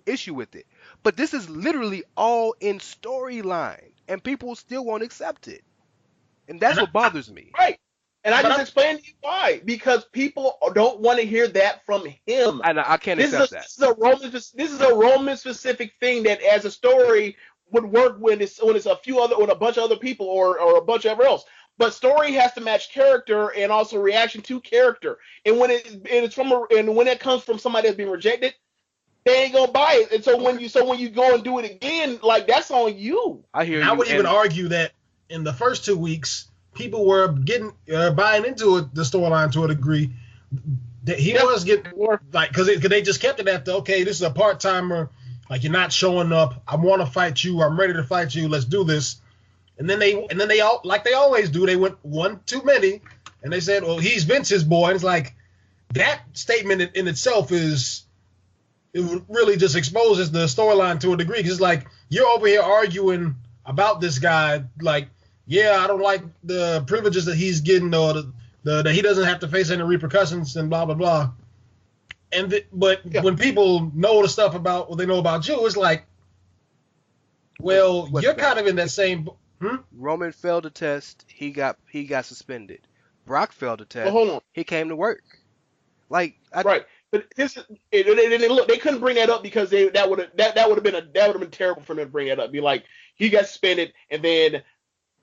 issue with it. But this is literally all in storyline, and people still won't accept it, and that's what bothers me. Right. And I just explained to you why. Because people don't want to hear that from him. And I can't accept that. This is a Roman specific thing that, as a story, would work when it's a bunch of other people or a bunch of else. But story has to match character and also reaction to character. And when it comes from somebody that's been rejected, they ain't gonna buy it. And so when you go and do it again, like, that's on you. I hear you. I would even argue that in the first 2 weeks, people were getting buying into the storyline to a degree. That he was getting like because they just kept it at okay, this is a part timer. Like, you're not showing up. I want to fight you. I'm ready to fight you. Let's do this. And then they all, like they always do, they went one too many, and they said, well, he's Vince's boy. And it's like that statement in itself it really just exposes the storyline to a degree. Because it's like you're over here arguing about this guy, like, yeah, I don't like the privileges that he's getting, or that he doesn't have to face any repercussions and blah blah blah. When people know the stuff about what they know about you, it's like, well, you're kind of in that same. Roman failed a test. He got suspended. Brock failed a test. Well, hold on. He came to work. Like, right. But look, they couldn't bring that up because that would have been terrible for them to bring that up. Be like, he got suspended, and then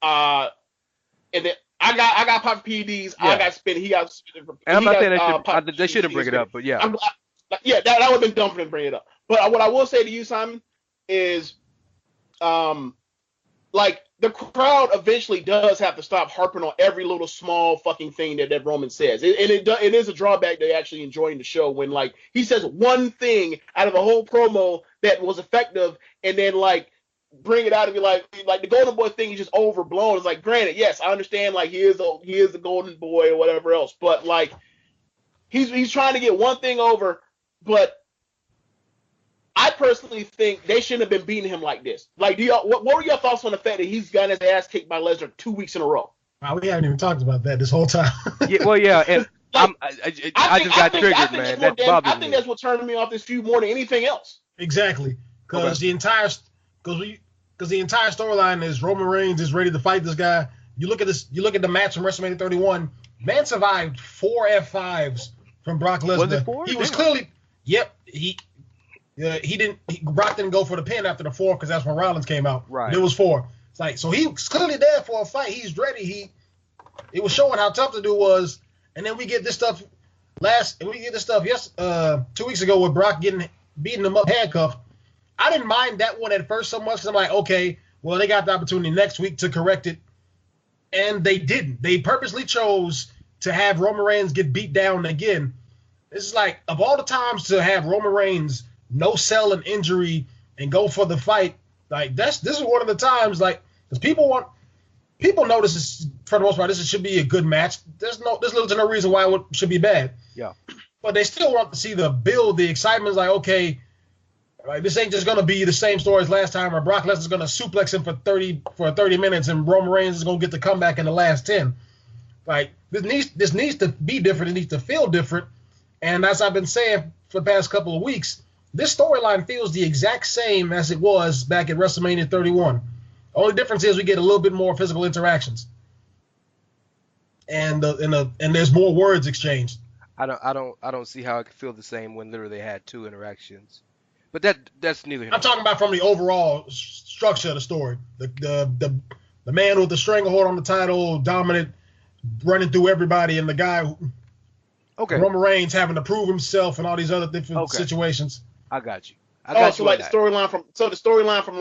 I got popped PEDs. Yeah. I got suspended. He got suspended. And I'm not saying they shouldn't bring it up, but yeah. That would have been dumb for them to bring it up. But what I will say to you, Simon, is like, the crowd eventually does have to stop harping on every little small fucking thing that Roman says. It is a drawback to actually enjoying the show when, like, he says one thing out of a whole promo that was effective, and then, like, bring it out and be like the Golden Boy thing is just overblown. It's like, granted, yes, I understand, like, he is the Golden Boy or whatever else, but, like, he's trying to get one thing over, but I personally think they shouldn't have been beating him like this. Like, what were your thoughts on the fact that he's gotten his ass kicked by Lesnar 2 weeks in a row? Wow, we haven't even talked about that this whole time. Yeah, and like, I just got triggered, man. I think that's what turned me off this feud more than anything else. Exactly, because the entire storyline is Roman Reigns is ready to fight this guy. You look at the match from WrestleMania 31. Man survived 4 F5s from Brock Lesnar. Was it 4? He was clearly, yep. Brock didn't go for the pin after the 4th because that's when Rollins came out. Right. It was 4. It's like, so he was clearly there for a fight. He's ready. It was showing how tough the dude was. And then we get this stuff 2 weeks ago with Brock beating him up handcuffed. I didn't mind that one at first so much because I'm like, okay, well, they got the opportunity next week to correct it. And they didn't. They purposely chose to have Roman Reigns get beat down again. This is like, of all the times to have Roman Reigns no sell an injury and go for the fight, like, this is one of the times, like, because people know this is, for the most part, this should be a good match. There's little to no reason why it should be bad. Yeah. But they still want to see the build, the excitement. Is like, okay, like, this ain't just gonna be the same story as last time, or Brock Lesnar's gonna suplex him for 30 minutes, and Roman Reigns is gonna get the comeback in the last 10. Like, this needs to be different. It needs to feel different. And as I've been saying for the past couple of weeks, this storyline feels the exact same as it was back at WrestleMania 31. The only difference is we get a little bit more physical interactions, and there's more words exchanged. I don't see how it could feel the same when literally they had 2 interactions. But that's neither here. I'm talking about from the overall structure of the story. The man with the stranglehold on the title, dominant, running through everybody, and the guy Roman Reigns having to prove himself and all these other different situations. I got you. So like the storyline from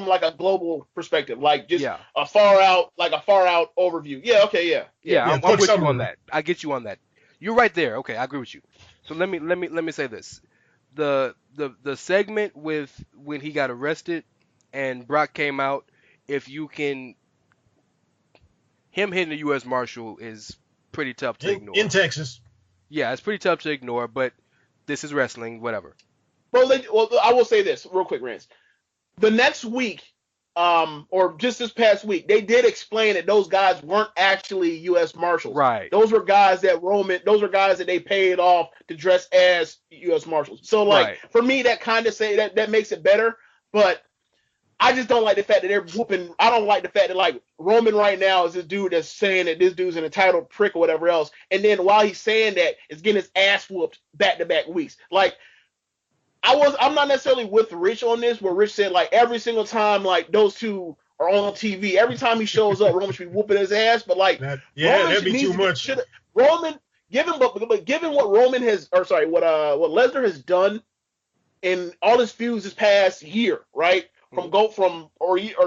like a global perspective, like just a far out overview. Yeah, I'm with you on that. I get you on that. You're right there. Okay, I agree with you. So let me say this. The segment with when he got arrested and Brock came out, if you can, him hitting the U.S. Marshal is pretty tough to in ignore. Texas. Yeah, it's pretty tough to ignore, but this is wrestling, whatever. Well, I will say this real quick, Rance. The next week, or just this past week, they did explain that those guys weren't actually U.S. Marshals. Right. Those were guys that they paid off to dress as U.S. Marshals. So, like, Right. for me, that kind of say that makes it better. But I just don't like the fact that they're whooping. I don't like the fact that, like, Roman right now is this dude that's saying that this dude's an entitled prick or whatever else, and then while he's saying that, is getting his ass whooped back to back weeks. Like, I'm not necessarily with Rich on this, where Rich said, like, every single time, like, those two are on TV, every time he shows up, Roman should be whooping his ass. But, like, That'd be too much. Roman, given what Roman has, or sorry, what Lesnar has done in all his feuds this past year, right? Or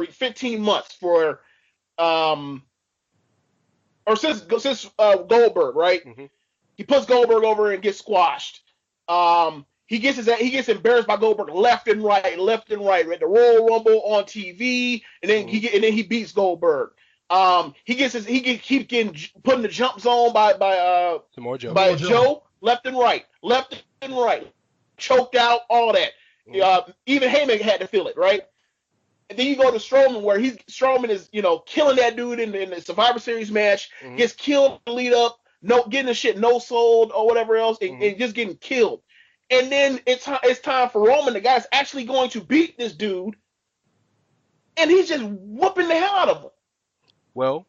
15 months for or since Goldberg, right? Mm-hmm. He puts Goldberg over and gets squashed. He gets embarrassed by Goldberg left and right. At the Royal Rumble on TV, and then he beats Goldberg. He keeps getting put in the jump zone by Joe left and right, choked out, all that. Even Heyman had to feel it, right? And then you go to Strowman, where Strowman is killing that dude in the Survivor Series match, gets killed in the lead up, getting the shit no sold or whatever else, and just getting killed. And then it's time for Roman, the guy's actually going to beat this dude, and he's just whooping the hell out of him. Well,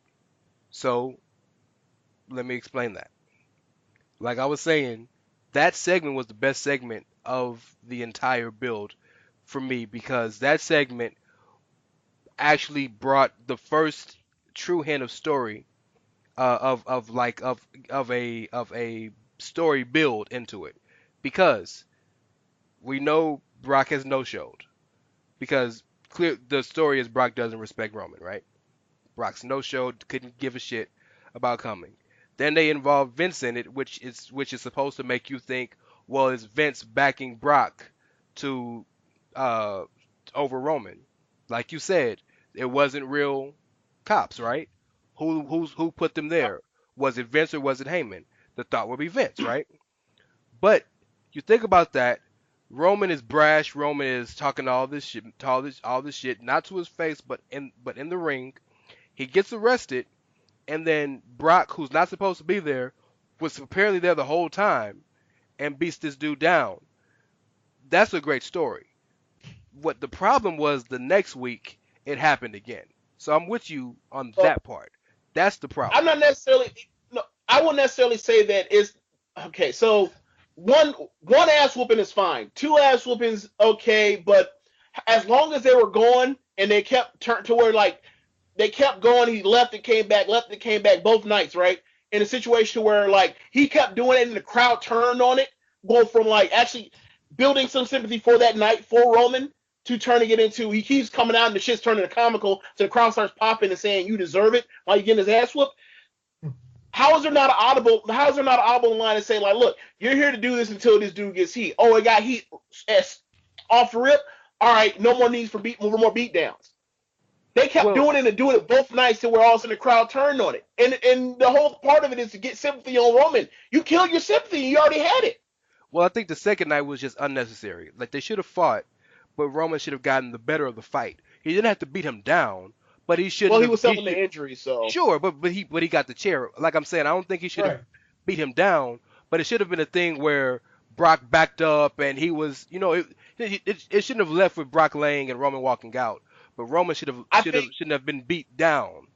so let me explain that. Like I was saying, that segment was the best segment of the entire build for me, because that segment actually brought the first true hint of story of a story build into it, because we know Brock has no-showed, because the story is Brock doesn't respect Roman, right? Brock's no-showed, couldn't give a shit about coming. Then they involve Vince in it, which is supposed to make you think, well, is Vince backing Brock to over Roman? Like you said, it wasn't real cops, right? Who put them there? Was it Vince or was it Heyman? The thought would be Vince, right? But you think about that, Roman is brash. Roman is talking all this shit, all this shit, not to his face, but in the ring. He gets arrested, and then Brock, who's not supposed to be there, was apparently there the whole time, and beats this dude down. That's a great story. What the problem was, the next week it happened again. So I'm with you on that part. That's the problem. I'm not necessarily. No, I won't necessarily say that it's okay. So one ass whooping is fine. Two ass whoopings okay, but as long as they were going and they kept turn to where, like, they kept going, he left and came back both nights, right? In a situation where, like, he kept doing it and the crowd turned on it, going from, like, actually building some sympathy for that night for Roman to turning it into, he keeps coming out and the shit's turning to comical, so the crowd starts popping and saying, you deserve it, while you're getting his ass whooped. How is there not an audible line to say, like, look, you're here to do this until this dude gets heat. Oh, it got heat off the rip. All right, no more needs for more beatdowns. They kept doing it both nights to where all of a sudden the crowd turned on it. And the whole part of it is to get sympathy on Roman. You killed your sympathy. You already had it. Well, I think the second night was just unnecessary. Like, they should have fought, but Roman should have gotten the better of the fight. He didn't have to beat him down, but he should. Well, he was selling the injury, so sure. But he got the chair. Like I'm saying, I don't think he should have beat him down, but it should have been a thing where Brock backed up and he was, it shouldn't have left with Brock laying and Roman walking out. But Roman shouldn't have been beat down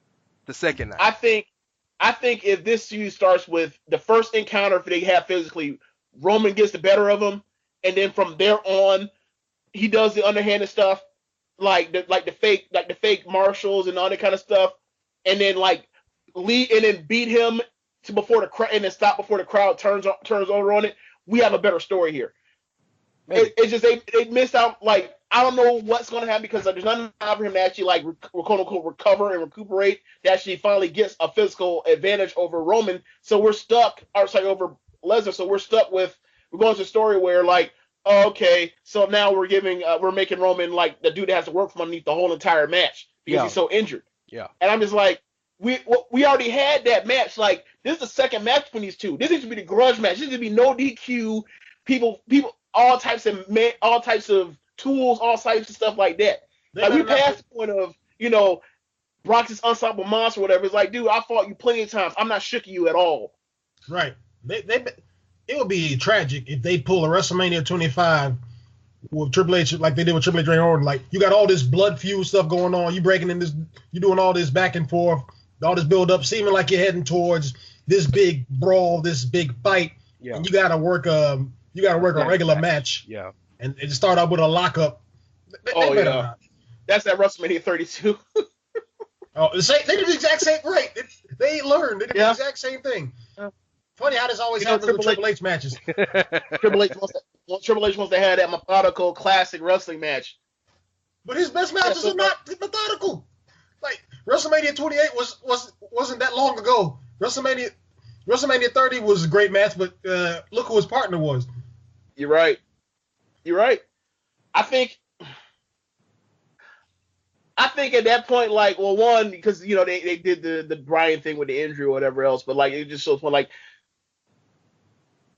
the second night. I think if this feud starts with the first encounter, if they have physically, Roman gets the better of him, and then from there on, he does the underhanded stuff, like the fake marshals and all that kind of stuff, and then beat him to before the crowd, and then stop before the crowd turns over on it. We have a better story here. It's just they missed out. Like, I don't know what's going to happen, because there's nothing for him to actually, like, quote unquote recover and recuperate, to actually finally gets a physical advantage over Roman. So we're stuck, over Lesnar. So we're going to a story where, like, oh, okay, so now we're making Roman like the dude that has to work from underneath the whole entire match because Yeah, he's so injured. yeah, And I'm just like, we already had that match. Like, this is the second match between these two. This needs to be the grudge match. This needs to be no DQ. People, all types of tools, all types of stuff like that. They Like, we better not passed put the point of, Brock's this unstoppable monster, or whatever. It's like, dude, I fought you plenty of times. I'm not shooking you at all. right. It would be tragic if they pull a WrestleMania 25 with Triple H like they did with Triple H Randy Orton. Like, you got all this blood feud stuff going on. You breaking in this, you doing all this back and forth, all this build up, seeming like you're heading towards this big brawl, this big fight, yeah. and you got to work a regular match, Yeah. and it start out with a lockup. They Oh, better yeah. not. That's that WrestleMania 32. Oh, they did the exact same right. They learned. They did Yeah. the exact same thing. Yeah. Funny how this always happens with Triple H matches. Triple H wants to have that methodical classic wrestling match. But his best matches are not methodical. Like, WrestleMania 28 wasn't that long ago. WrestleMania 30 was a great match, but look who his partner was. You're right. I think at that point, like, well, one, because they did the Bryan thing with the injury or whatever else, but like it just shows when like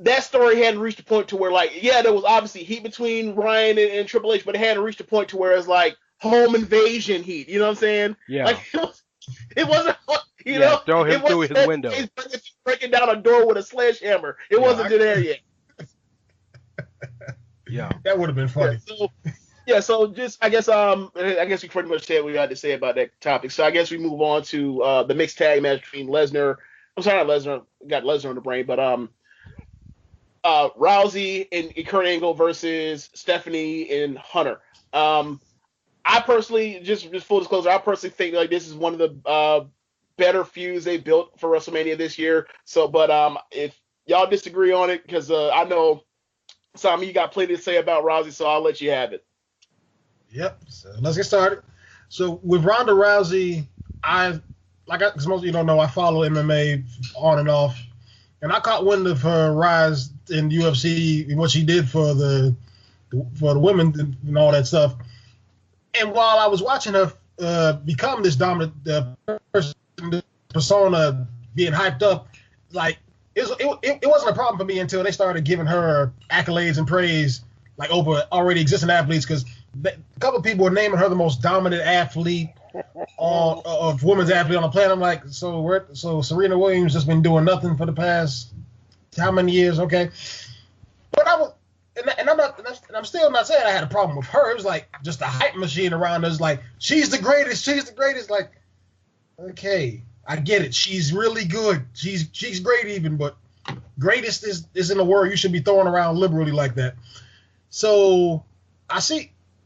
that story hadn't reached a point to where, like, yeah, there was obviously heat between Bryan and Triple H, but it hadn't reached a point to where it's like home invasion heat. You know what I'm saying? Yeah. Like, it wasn't. Throw him through his window. He's breaking down a door with a sledgehammer. It wasn't there yet. Yeah. That would have been funny. So just I guess we pretty much said what we had to say about that topic. So I guess we move on to the mixed tag match between Lesnar. I'm sorry, not Lesnar. Got Lesnar on the brain, but Rousey and Kurt Angle versus Stephanie and Hunter. I personally, just full disclosure, I personally think like this is one of the better feuds they built for WrestleMania this year. So, but if y'all disagree on it, because I know Simon, you got plenty to say about Rousey, so I'll let you have it. Yep. So let's get started. So with Ronda Rousey, because most of you don't know, I follow MMA on and off, and I caught wind of her rise in UFC and what she did for the women and all that stuff. And while I was watching her become this dominant persona, being hyped up, like it wasn't a problem for me until they started giving her accolades and praise like over already existing athletes, because a couple of people were naming her the most dominant athlete of women's athlete on the planet. I'm like, so Serena Williams just been doing nothing for the past how many years? Okay, but I'm still not saying I had a problem with her. It was like just a hype machine around us. Like, she's the greatest. Like, okay, I get it. She's really good. She's great even, but greatest isn't a word you should be throwing around liberally like that. So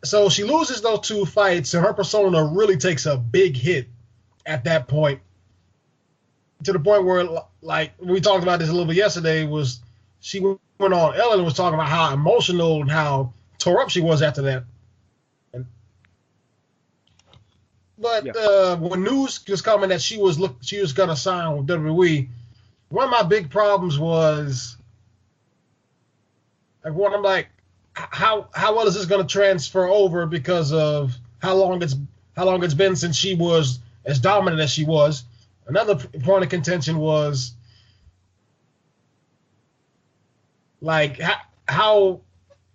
so she loses those two fights, and her persona really takes a big hit at that point, to the point where, like, we talked about this a little bit yesterday, was she went on Ellen and was talking about how emotional and how tore up she was after that. But when news was coming that she was going to sign with WWE, one of my big problems was, like, one, I'm like, how well is this going to transfer over because of how long it's been since she was as dominant as she was. Another point of contention was, like, how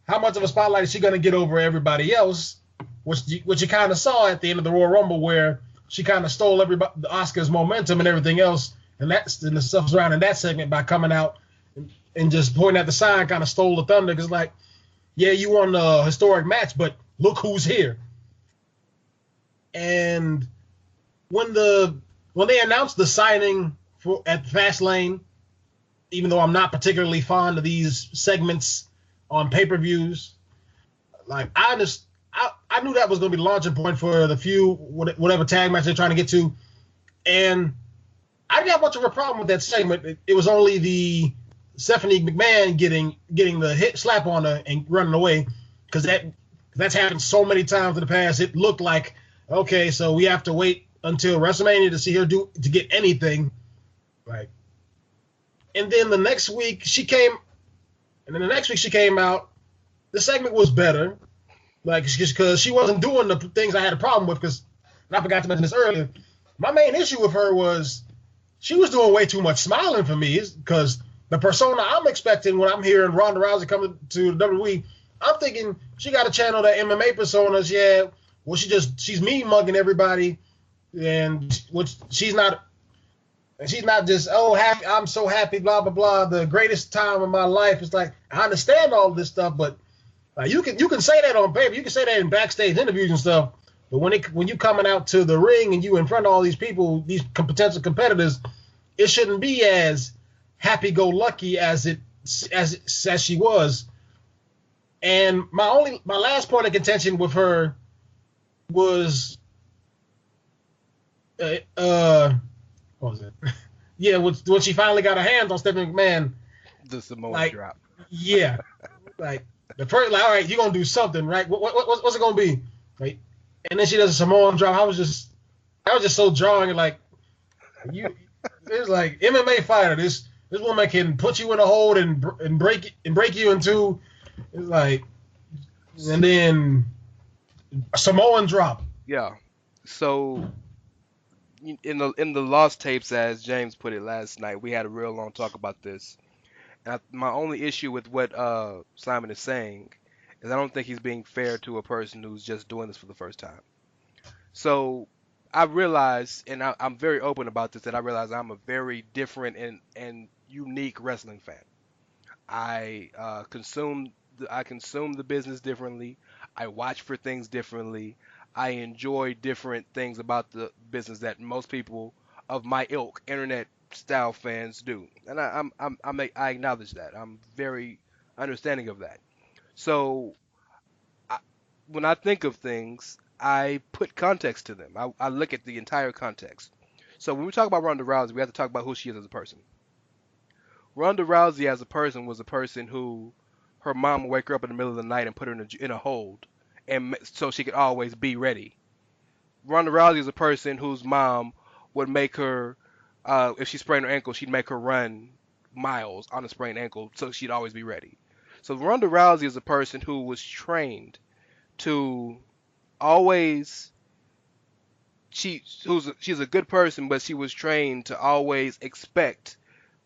much of a spotlight is she going to get over everybody else, which you kind of saw at the end of the Royal Rumble, where she kind of stole the Oscars momentum and everything else, and the stuff surrounding that segment by coming out and just pointing at the sign, kind of stole the thunder, because, like, yeah, you won a historic match, but look who's here. And when they announced the signing at Fastlane, even though I'm not particularly fond of these segments on pay-per-views, like, I knew that was going to be the launching point for the feud, whatever tag match they're trying to get to. And I didn't have much of a problem with that segment. It was only the Stephanie McMahon getting the hit slap on her and running away, because that's happened so many times in the past. It looked like, okay, so we have to wait until WrestleMania to see her to get anything, right? And then the next week she came out the segment was better, like just because she wasn't doing the things I had a problem with. Because I forgot to mention this earlier. My main issue with her was she was doing way too much smiling for me. Because the persona I'm expecting when I'm hearing Ronda Rousey coming to WWE, I'm thinking she got to channel that MMA persona she had. Well, she's mean mugging everybody, and which she's not. And she's not just, oh, happy, I'm so happy, blah, blah, blah, the greatest time of my life. It's like, I understand all this stuff, but you can say that on paper. You can say that in backstage interviews and stuff. But when you coming out to the ring and you in front of all these people, these potential competitors, it shouldn't be as happy-go-lucky as she was. And my last point of contention with her was what was it? Yeah, when she finally got her hands on Stephanie McMahon, The Samoan drop. Yeah, like the first, like, all right, you're gonna do something, right? What's it gonna be? Right? And then she does a Samoan drop. I was just so jarring, and like it's like MMA fighter. This woman can put you in a hold and break you in two. It's like, and then a Samoan drop. Yeah. So in the lost tapes, as James put it last night, we had a real long talk about this. And my only issue with what Simon is saying is I don't think he's being fair to a person who's just doing this for the first time. So I realize, and I'm very open about this, that I realize I'm a very different and unique wrestling fan. I consume the business differently. I watch for things differently. I enjoy different things about the business that most people of my ilk, internet style fans, do, and I acknowledge that. I'm very understanding of that. So I, when I think of things, I put context to them. I look at the entire context. So when we talk about Ronda Rousey, we have to talk about who she is as a person. Ronda Rousey as a person was a person who her mom would wake her up in the middle of the night and put her in a hold, and so she could always be ready. Ronda Rousey is a person whose mom would make her, if she sprained her ankle, she'd make her run miles on a sprained ankle so she'd always be ready. So Ronda Rousey is a person who was trained to always, she's a good person, but she was trained to always expect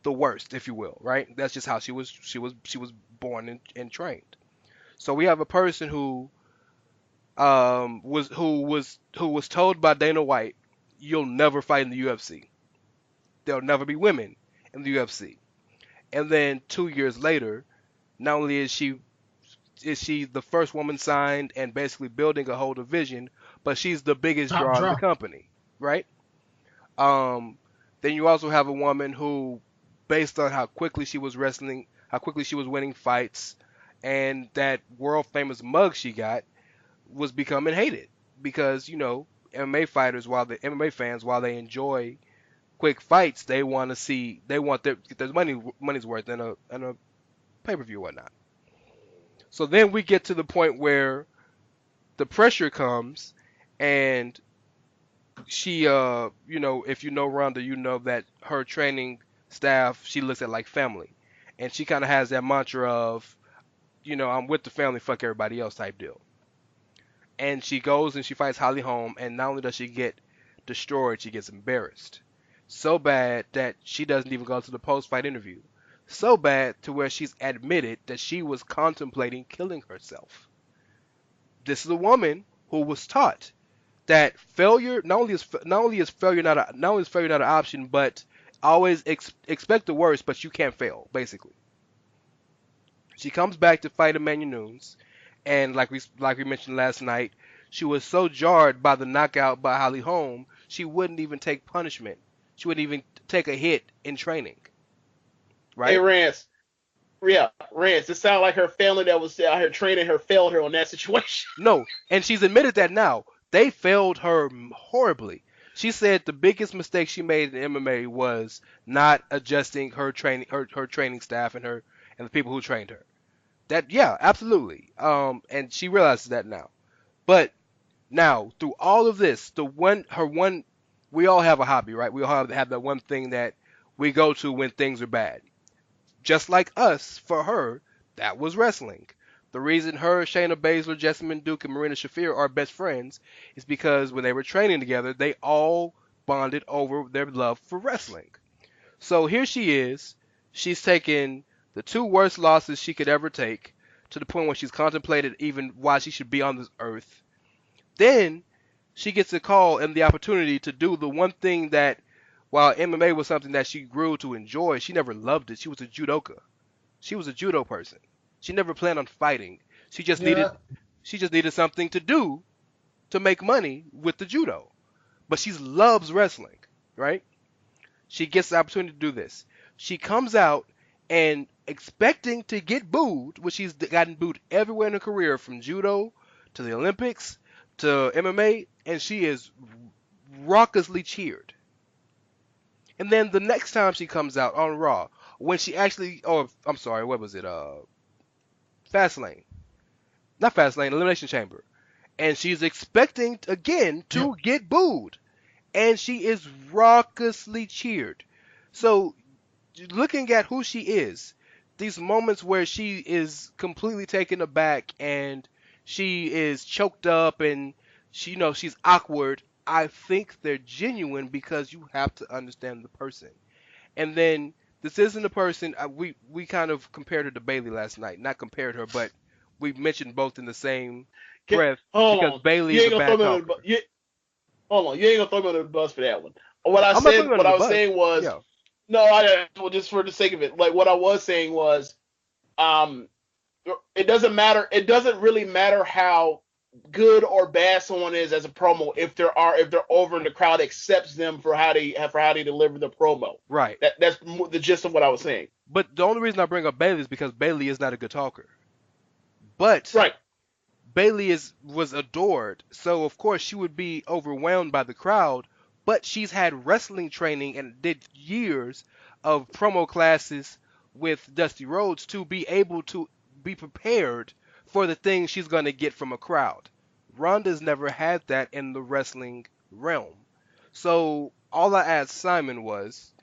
the worst, if you will, right? That's just how she was born and trained. So we have a person who was told by Dana White, you'll never fight in the UFC. There'll never be women in the UFC. And then 2 years later, not only is she the first woman signed and basically building a whole division, but she's the biggest draw in the company, right? Then you also have a woman who, based on how quickly she was wrestling, how quickly she was winning fights, and that world famous mug she got, was becoming hated because MMA fans, while they enjoy quick fights, they want get their money's worth in a pay-per-view or whatnot. So then we get to the point where the pressure comes, and she if you know Ronda, you know that her training staff, she looks at like family, and she kind of has that mantra of, I'm with the family, fuck everybody else type deal. And she goes and she fights Holly Holm, and not only does she get destroyed, she gets embarrassed. So bad that she doesn't even go to the post-fight interview. So bad to where she's admitted that she was contemplating killing herself. This is a woman who was taught that failure not only is failure not an option, but always expect the worst, but you can't fail, basically. She comes back to fight Emmanuel Nunes, and like we mentioned last night, she was so jarred by the knockout by Holly Holm, she wouldn't even take punishment. She wouldn't even take a hit in training. Right? Hey, Rance. Yeah, Rance. It sounded like her family that was out here training her failed her on that situation. No, and she's admitted that now. They failed her horribly. She said the biggest mistake she made in MMA was not adjusting her training staff and the people who trained her. That, yeah, absolutely. And she realizes that now. But now, through all of this, we all have a hobby, right? We all have that one thing that we go to when things are bad. Just like us, for her, that was wrestling. The reason her, Shayna Baszler, Jessamine Duke, and Marina Shafir are best friends is because when they were training together, they all bonded over their love for wrestling. So here she is. She's taken the two worst losses she could ever take to the point where she's contemplated even why she should be on this earth. Then she gets a call and the opportunity to do the one thing that, while MMA was something that she grew to enjoy, she never loved it. She was a judoka. She was a judo person. She never planned on fighting. She just Yeah. needed something to do to make money with the judo. But she loves wrestling, right? She gets the opportunity to do this. She comes out and expecting to get booed, which she's gotten booed everywhere in her career, from judo to the Olympics to MMA, and she is raucously cheered. And then the next time she comes out on Raw, when she actually, oh, I'm sorry, what was it? Fastlane. Not Fastlane, Elimination Chamber. And she's expecting again to get booed. And she is raucously cheered. So, looking at who she is, these moments where she is completely taken aback and she is choked up and she's awkward, I think they're genuine because you have to understand the person. And then this isn't a person. We kind of compared her to Bailey last night. Not compared her, but we mentioned both in the same breath Hold because on. Bailey You is ain't a gonna bad throw me under talker. hold on. You ain't gonna throw me under the bus for that one. What I I'm not said, putting her what under I the was bus. saying was, Yeah. no, well, just for the sake of it, like what I was saying was, um, it doesn't matter. It doesn't really matter how good or bad someone is as a promo if they're over and the crowd accepts them for how they deliver the promo. Right. That's the gist of what I was saying. But the only reason I bring up Bailey is because Bailey is not a good talker. But Right. Bailey was adored, so of course she would be overwhelmed by the crowd. But she's had wrestling training and did years of promo classes with Dusty Rhodes to be able to be prepared for the things she's going to get from a crowd. Ronda's never had that in the wrestling realm. So all I asked Simon was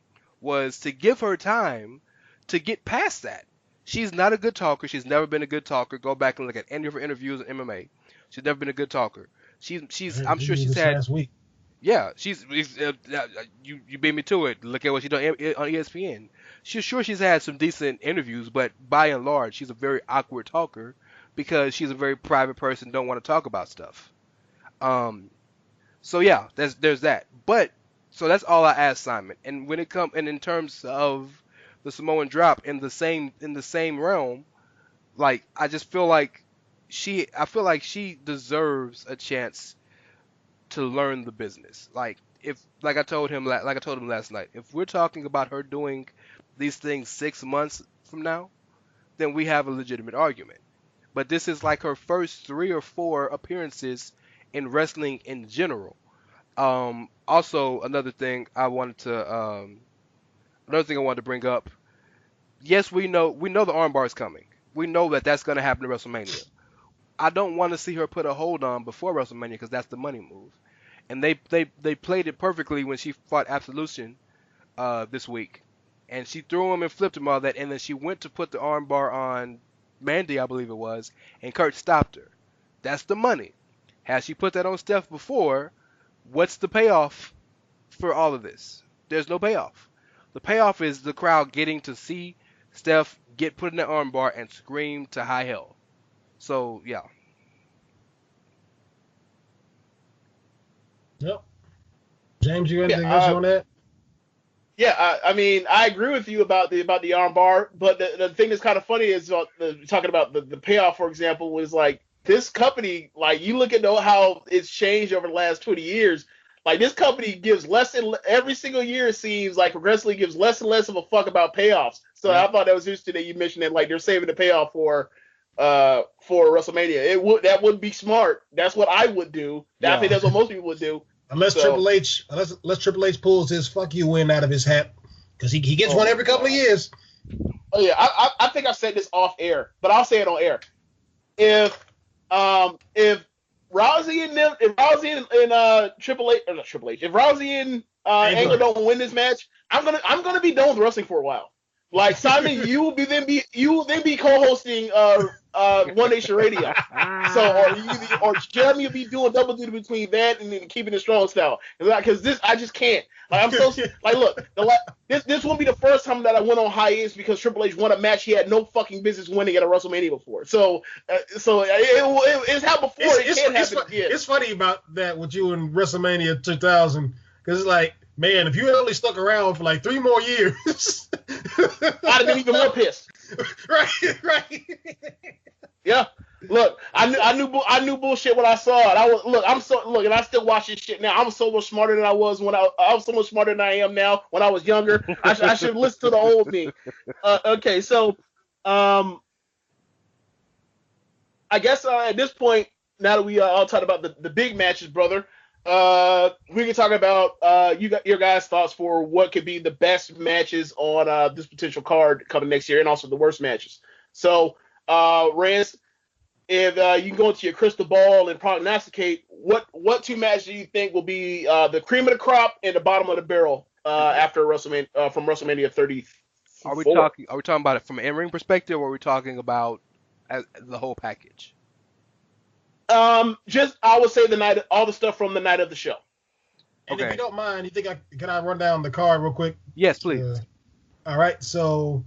to give her time to get past that. She's not a good talker. She's never been a good talker. Go back and look at any of her interviews in MMA. She's never been a good talker. I'm sure she's this had. last week. Yeah, you beat me to it. Look at what she done on ESPN. She's had some decent interviews, but by and large, she's a very awkward talker because she's a very private person. Don't want to talk about stuff. Um, so yeah, there's that. But so that's all I asked Simon. And when it come and in terms of the Samoan drop in the same realm, like I feel like she deserves a chance to learn the business. Like I told him last night, if we're talking about her doing these things 6 months from now, then we have a legitimate argument. But this is like her first 3 or 4 appearances in wrestling in general. Also, another thing I wanted to bring up. Yes, we know the armbar is coming. We know that that's going to happen at WrestleMania. I don't want to see her put a hold on before WrestleMania because that's the money move. And they played it perfectly when she fought Absolution this week, and she threw him and flipped him all that, and then she went to put the armbar on Mandy, I believe it was, and Kurt stopped her. That's the money. Has she put that on Steph before? What's the payoff for all of this? There's no payoff. The payoff is the crowd getting to see Steph get put in the armbar and scream to high hell. So yeah. Yep. James, you got Yeah. anything else on that? Yeah, I mean, I agree with you about the arm bar, but the thing that's kind of funny is talking about the payoff, for example, was like this company, like you look at how it's changed over the last 20 years. Like this company gives every single year, it seems like progressively gives less and less of a fuck about payoffs. So I thought that was interesting that you mentioned that, like they're saving the payoff for WrestleMania. That would be smart. That's what I would do. I think that's what most people would do. Unless Triple H pulls his fuck you win out of his hat, because he gets one every couple of years. Oh yeah, I think I said this off air, but I'll say it on air. If Rousey and Triple H, or not Triple H, if Rousey and Angle don't win this match, I'm gonna be done with wrestling for a while. Like Simon, you will then be co-hosting One Nation Radio. So or Jeremy will be doing double duty between that and then keeping it strong style. Because this I just can't. Like I'm so like look, this won't be the first time that I went on hiatus because Triple H won a match he had no fucking business winning at a WrestleMania before. So it's happened before. It can't happen again. It's funny about that with you in WrestleMania 2000 because it's like, man, if you had only stuck around for like 3 more years, I'd have been even more pissed. Right. Yeah. Look, I knew bullshit when I saw it. And I still watch this shit now. I'm so much smarter than I was when I was so much smarter than I am now when I was younger. I should listen to the old me. Okay, so I guess at this point, now that we all talked about the big matches, brother, we can talk about your guys' thoughts for what could be the best matches on this potential card coming next year, and also the worst matches. So, Rance, if you can go into your crystal ball and prognosticate, what 2 matches do you think will be the cream of the crop and the bottom of the barrel after WrestleMania from WrestleMania 34? Are we talking about it from an in-ring perspective, or are we talking about the whole package? Just I would say all the stuff from the night of the show. And if you don't mind, can I run down the card real quick? Yes, please. All right, so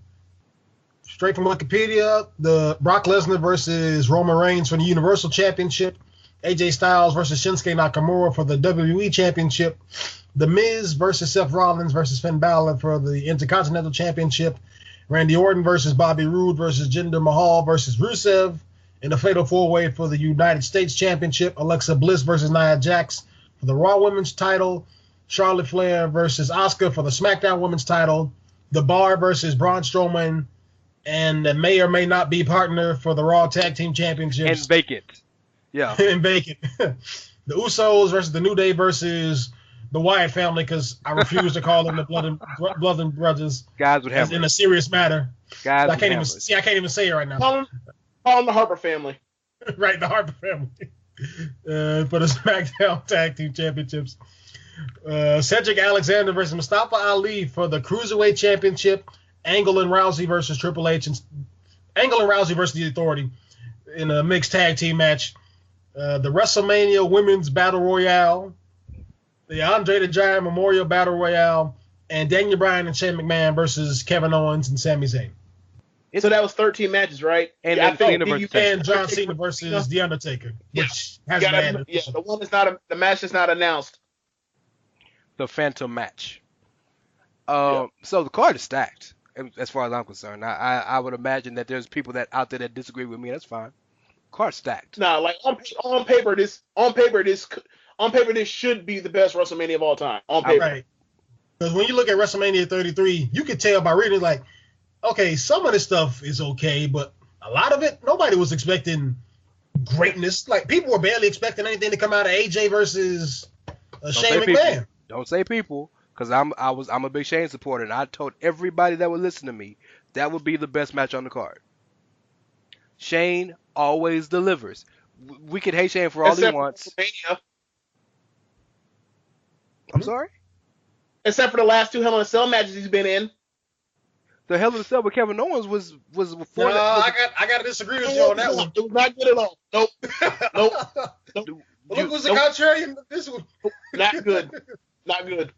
straight from Wikipedia, the Brock Lesnar versus Roman Reigns for the Universal Championship, AJ Styles versus Shinsuke Nakamura for the WWE Championship, The Miz versus Seth Rollins versus Finn Balor for the Intercontinental Championship, Randy Orton versus Bobby Roode versus Jinder Mahal versus Rusev in the Fatal 4-Way for the United States Championship, Alexa Bliss versus Nia Jax for the Raw Women's title, Charlotte Flair versus Asuka for the SmackDown Women's title, The Bar versus Braun Strowman, and the may or may not be partner for the Raw Tag Team Championships. And vacant. Yeah. And vacant. The Usos versus the New Day versus the Wyatt family, because I refuse to call them the Blood and Brothers. Guys would have in a serious matter. Guys, I can't even say it right now. Call them the Harper family. Right, the Harper family. For the SmackDown Tag Team Championships. Cedric Alexander versus Mustafa Ali for the Cruiserweight Championship. Angle and Rousey versus Triple H. Angle and Rousey versus The Authority in a mixed tag team match. The WrestleMania Women's Battle Royale. The Andre the Giant Memorial Battle Royale. And Daniel Bryan and Shane McMahon versus Kevin Owens and Sami Zayn. So that was 13 matches, right? And and John Cena versus The Undertaker, which hasn't had the match is not announced. The Phantom match. So the card is stacked, as far as I'm concerned. I would imagine that there's people out there that disagree with me. That's fine. Card stacked. Nah, like on paper, this should be the best WrestleMania of all time. On paper, right? Because when you look at WrestleMania 33, you can tell by reading like, okay, some of this stuff is okay, but a lot of it, nobody was expecting greatness. Like, people were barely expecting anything to come out of AJ versus Shane McMahon. Don't say people, because I'm a big Shane supporter, and I told everybody that would listen to me that would be the best match on the card. Shane always delivers. We could hate Shane for all he wants. I'm sorry? Except for the last 2 Hell in a Cell matches he's been in. The Hell in a Cell with Kevin Owens was before. I got to disagree with you on that one. It was not good at all. Nope. Look, was the contrary in this one. Not good. Not good.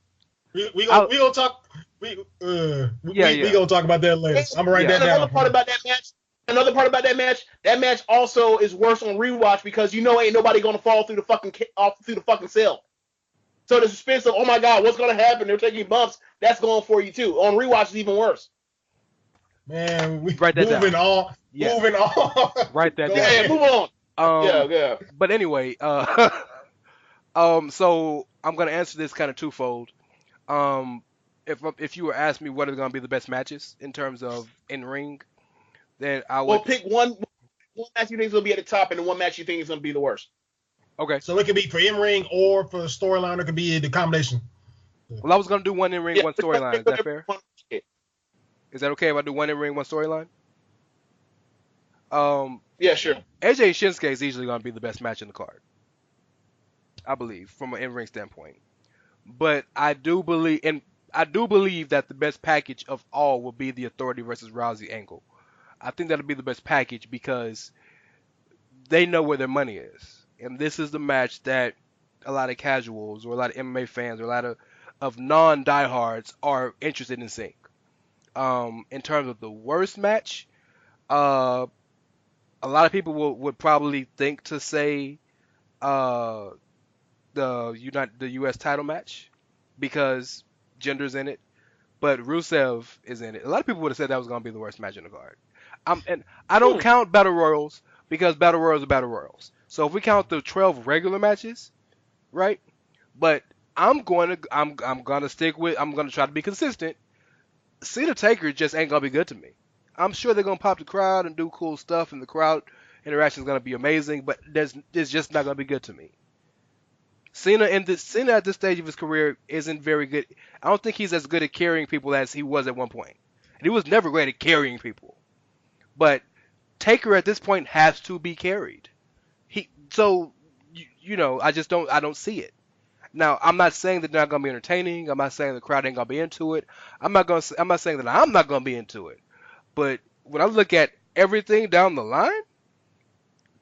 We gonna talk. We gonna talk about that later. I'm gonna write that down. Another part about that match. That match also is worse on rewatch because ain't nobody gonna fall through the fucking cell. So the suspense of, oh my God, what's gonna happen? They're taking bumps. That's going for you too. On rewatch, it's even worse. Man, we write that moving down. on. Yeah. Moving on. Write that down. Yeah, move on. Yeah. But anyway, so I'm gonna answer this kind of twofold. If you were asking me what are gonna be the best matches in terms of in ring, then I would pick one match you think is gonna be at the top, and then one match you think is gonna be the worst. Okay. So it could be for in ring or for storyline. It could be the combination. Well, I was gonna do one in ring, one storyline. Is that fair? Is that okay if I do one in ring, one storyline? Yeah, sure. AJ and Shinsuke is easily gonna be the best match in the card, I believe, from an in ring standpoint. But I do believe, and I do believe that the best package of all will be the Authority versus Rousey angle. I think that'll be the best package because they know where their money is, and this is the match that a lot of casuals or a lot of MMA fans or a lot of non diehards are interested in seeing. In terms of the worst match, uh, a lot of people would probably think to say uh, the U.S. title match because Jinder's in it, but Rusev is in it. A lot of people would have said that was going to be the worst match in the card. And I don't count battle royals because battle royals are battle royals. So if we count the 12 regular matches, right? But I'm going to stick with. I'm going to try to be consistent. Cena Taker just ain't gonna be good to me. I'm sure they're gonna pop the crowd and do cool stuff, and the crowd interaction is gonna be amazing. But it's just not gonna be good to me. Cena at this stage of his career isn't very good. I don't think he's as good at carrying people as he was at one point. And he was never great at carrying people. But Taker at this point has to be carried. I don't see it. Now, I'm not saying that they're not gonna be entertaining. I'm not saying the crowd ain't gonna be into it. I'm not saying that I'm not gonna be into it. But when I look at everything down the line,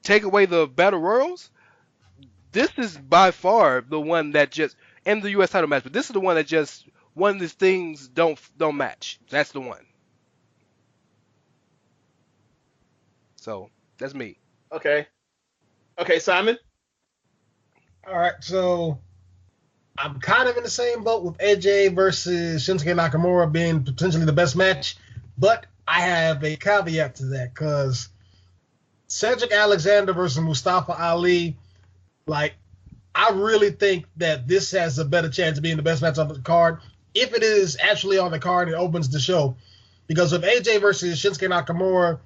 take away the battle royals, this is by far the one that just and the U.S. title match. But this is the one that just one of these things don't match. That's the one. So that's me. Okay, Simon. All right, so I'm kind of in the same boat with AJ versus Shinsuke Nakamura being potentially the best match, but I have a caveat to that because Cedric Alexander versus Mustafa Ali, like, I really think that this has a better chance of being the best match on the card if it is actually on the card and opens the show. Because with AJ versus Shinsuke Nakamura,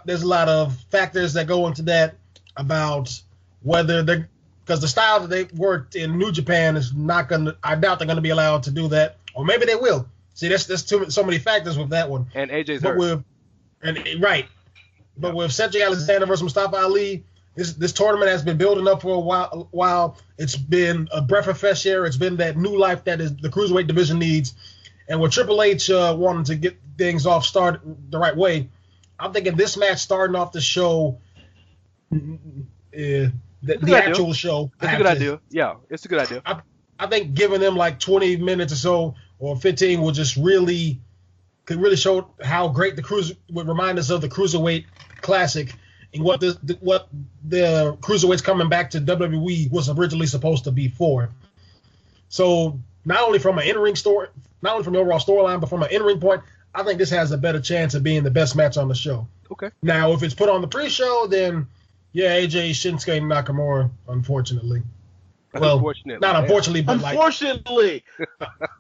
there's a lot of factors that go into that about whether they're because the style that they worked in New Japan is not gonna. I doubt they're gonna be allowed to do that, or maybe they will. See, there's so many factors with that one. And AJ's but hurt. But with Cedric Alexander versus Mustafa Ali, this tournament has been building up for a while. It's been a breath of fresh air. It's been that new life that is the cruiserweight division needs. And with Triple H wanting to get things start the right way, I'm thinking this match starting off the show. The actual show. It's a good idea. Yeah, it's a good idea. I think giving them like 20 minutes or so or 15 will just could really show how great would remind us of the Cruiserweight Classic and what the Cruiserweights coming back to WWE was originally supposed to be for. So not only from an in-ring story, not only from the overall storyline, but from an in-ring point, I think this has a better chance of being the best match on the show. Okay. Now, if it's put on the pre-show, then yeah, AJ Shinsuke Nakamura, unfortunately. Well, not unfortunately, but unfortunately.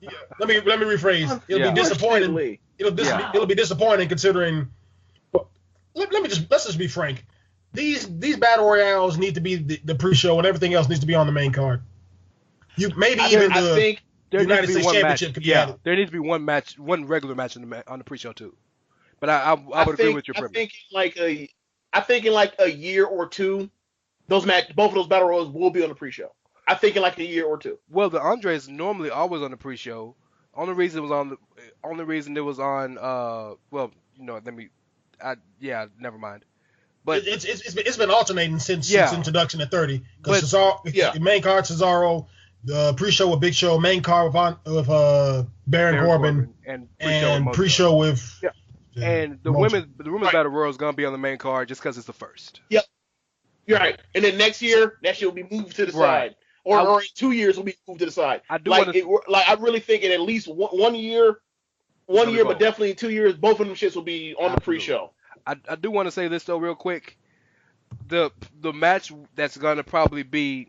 Yeah, let me rephrase. It'll be disappointing. It'll be disappointing considering. Let's just be frank. These battle royales need to be the pre-show, and everything else needs to be on the main card. I think there United needs to be States one Championship match. could be added. There needs to be one regular match on the pre-show too. But I would agree with your premise. I think in like a year or two, both of those battle royals will be on the pre-show. I think in like a year or two. Well, the Andres normally always on the pre-show. Only reason it was on. Never mind. But it's been alternating since introduction at 30. Because the main card Cesaro, the pre-show with Big Show, main card with Baron Corbin, and pre-show with. Yeah. And the women's battle royal is gonna be on the main card just because it's the first. Yep, you're right. And then next year, that shit will be moved to the side, or in 2 years will be moved to the side. I really think in at least one year, but definitely in 2 years, both of them shits will be on the pre-show. I do want to say this though, real quick. The match that's gonna probably be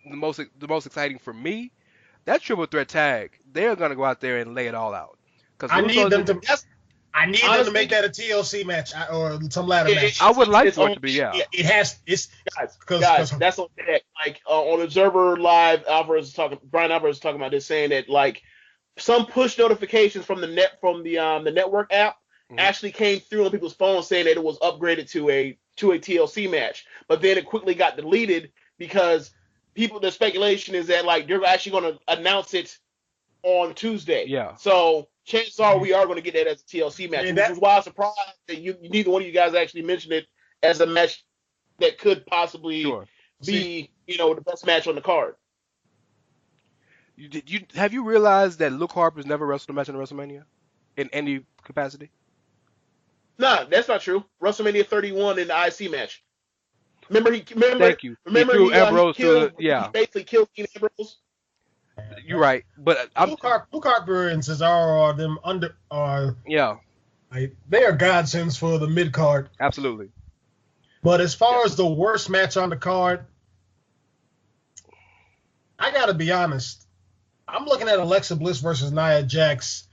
the most exciting for me, that triple threat tag. They're gonna go out there and lay it all out. I need them to make that a TLC match or some ladder match. I would like for it to be, yeah. It has. Guys, that's on deck. Like on Observer Live, Brian Alvarez is talking about this, saying that like some push notifications from the network app actually came through on people's phones saying that it was upgraded to a TLC match, but then it quickly got deleted because the speculation is that like they're actually going to announce it on Tuesday. Yeah. So chances are we are going to get that as a TLC match, And which was why I'm surprised that neither one of you guys actually mentioned it as a match that could possibly Sure. be, the best match on the card. Have you realized that Luke Harper's never wrestled a match in WrestleMania in any capacity? Nah, that's not true. WrestleMania 31 in the IC match. Remember Thank you. He threw Ambrose to the he basically killed Dean Ambrose. You're right, but Luke Harper and Cesaro are them yeah, like, they are godsends for the mid card. absolutely. But as far as the worst match on the card, I gotta be honest. I'm looking at Alexa Bliss versus Nia Jax.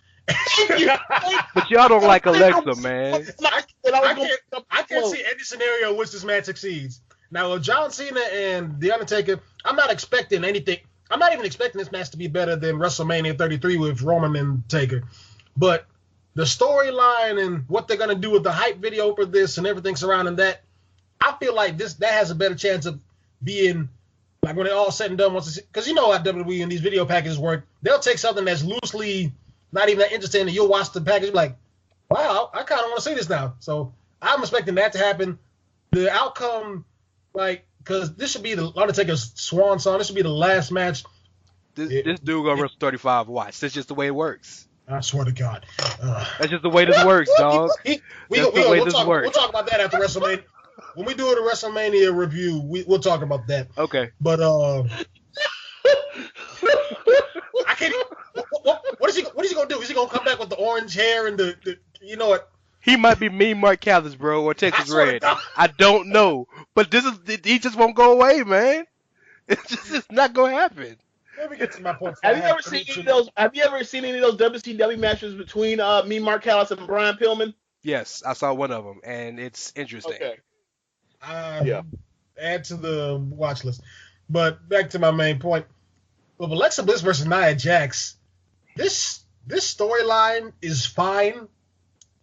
But y'all don't like Alexa, man. I can't see any scenario in which this match succeeds. Now, with John Cena and The Undertaker, I'm not expecting anything. I'm not even expecting this match to be better than WrestleMania 33 with Roman and Taker. But the storyline and what they're going to do with the hype video for this and everything surrounding that, I feel like that has a better chance of being, like, when it all said and done, because you know how WWE and these video packages work. They'll take something that's loosely not even that interesting, and you'll watch the package and be like, wow, I kind of want to see this now. So I'm expecting that to happen. The outcome, like, because this should be the Undertaker's swan song. This should be the last match. This dude gonna wrestle 35. Watch. That's just the way it works. I swear to God. That's just the way this works, dog. We'll talk about that after WrestleMania. When we do the WrestleMania review, we'll talk about that. Okay. But I can't. What is he gonna do? Is he gonna come back with the orange hair and the you know what? He might be Mean Mark Callis, bro, or Texas Red. I don't know, but he just won't go away, man. It's not gonna happen. Let me get to my point. Have you ever seen any of those WCW matches between Mean Mark Callis and Brian Pillman? Yes, I saw one of them, and it's interesting. Okay. Yeah. Add to the watch list. But back to my main point. With Alexa Bliss versus Nia Jax, this storyline is fine,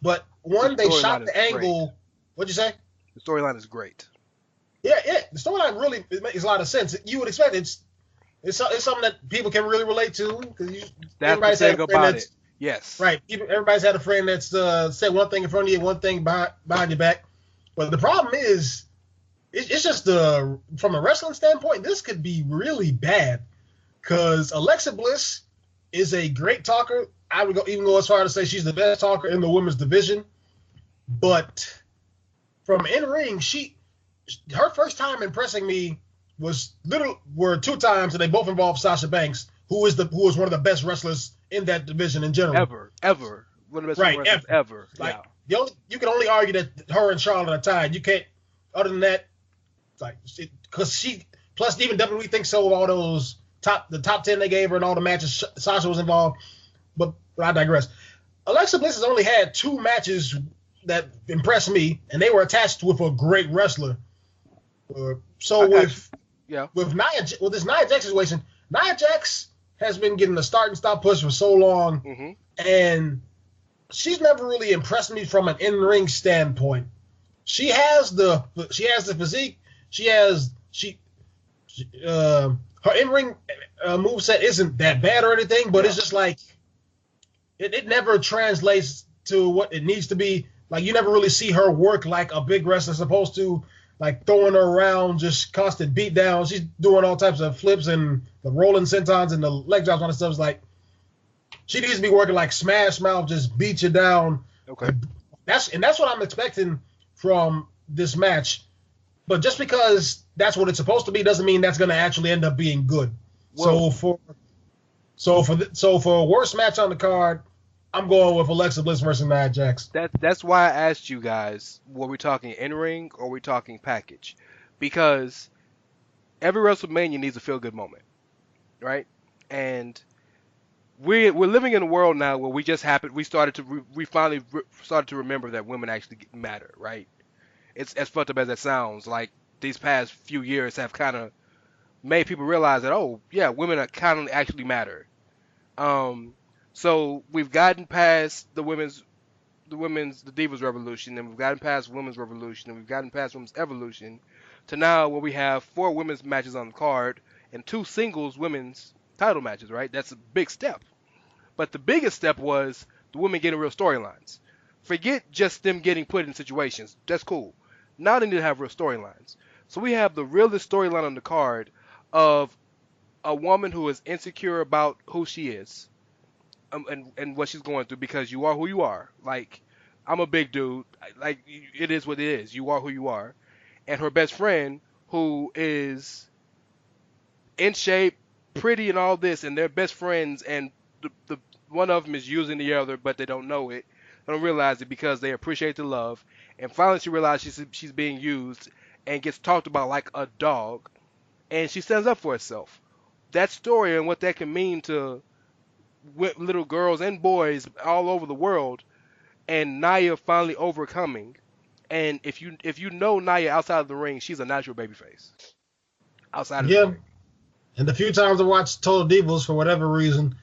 but they shot the angle. Great. What'd you say? The storyline is great. Yeah. The storyline really makes a lot of sense. You would expect it's something that people can really relate to because that's the thing about it. Yes. Right. Everybody's had a friend that's said one thing in front of you, one thing behind your back. But the problem is, it's just from a wrestling standpoint, this could be really bad. Because Alexa Bliss is a great talker. I would even go as far as to say she's the best talker in the women's division. But from in-ring, her first time impressing me were 2 times, and they both involved Sasha Banks, who was one of the best wrestlers in that division in general. Ever. One of the best wrestlers ever. Like, you can only argue that her and Charlotte are tied. You can't, other than that, like, because plus even WWE thinks so. All those the top 10 they gave her and all the matches Sasha was involved. But I digress. Alexa Bliss has only had 2 matches that impressed me, and they were attached with a great wrestler. With this Nia Jax situation, Nia Jax has been getting a start and stop push for so long, and she's never really impressed me from an in-ring standpoint. She has the physique. Her in-ring moveset isn't that bad or anything, but it's just like it never translates to what it needs to be. Like, you never really see her work like a big wrestler's supposed to, like throwing her around, just constant beat down. She's doing all types of flips and the rolling sentons and the leg drops on the stuff. It's like she needs to be working like Smash Mouth, just beat you down. Okay. That's what I'm expecting from this match. But just because that's what it's supposed to be doesn't mean that's going to actually end up being good. Well, so for a worst match on the card, I'm going with Alexa Bliss versus Nia Jax. That's why I asked you guys, were we talking in-ring or were we talking package? Because every WrestleMania needs a feel-good moment, right? And we're living in a world now where we finally started to remember that women actually matter, right? It's as fucked up as that sounds. Like, these past few years have kind of made people realize that, oh yeah, women are kind of actually matter. So we've gotten past the Divas Revolution, and we've gotten past Women's Revolution, and we've gotten past Women's Evolution, to now where we have 4 women's matches on the card and 2 singles women's title matches, right? That's a big step. But the biggest step was the women getting real storylines. Forget just them getting put in situations. That's cool. Now they need to have real storylines. So we have the realest storyline on the card of a woman who is insecure about who she is, and what she's going through, because you are who you are. Like, I'm a big dude. Like, it is what it is. You are who you are. And her best friend, who is in shape, pretty, and all this, and they're best friends, and the one of them is using the other, but they don't know it. They don't realize it because they appreciate the love. And finally, she realizes she's being used and gets talked about like a dog, and she stands up for herself. That story and what that can mean to little girls and boys all over the world, and Nia finally overcoming. And if you know Nia outside of the ring, she's a natural babyface. Outside of the ring. And the few times I watched Total Divas, for whatever reason,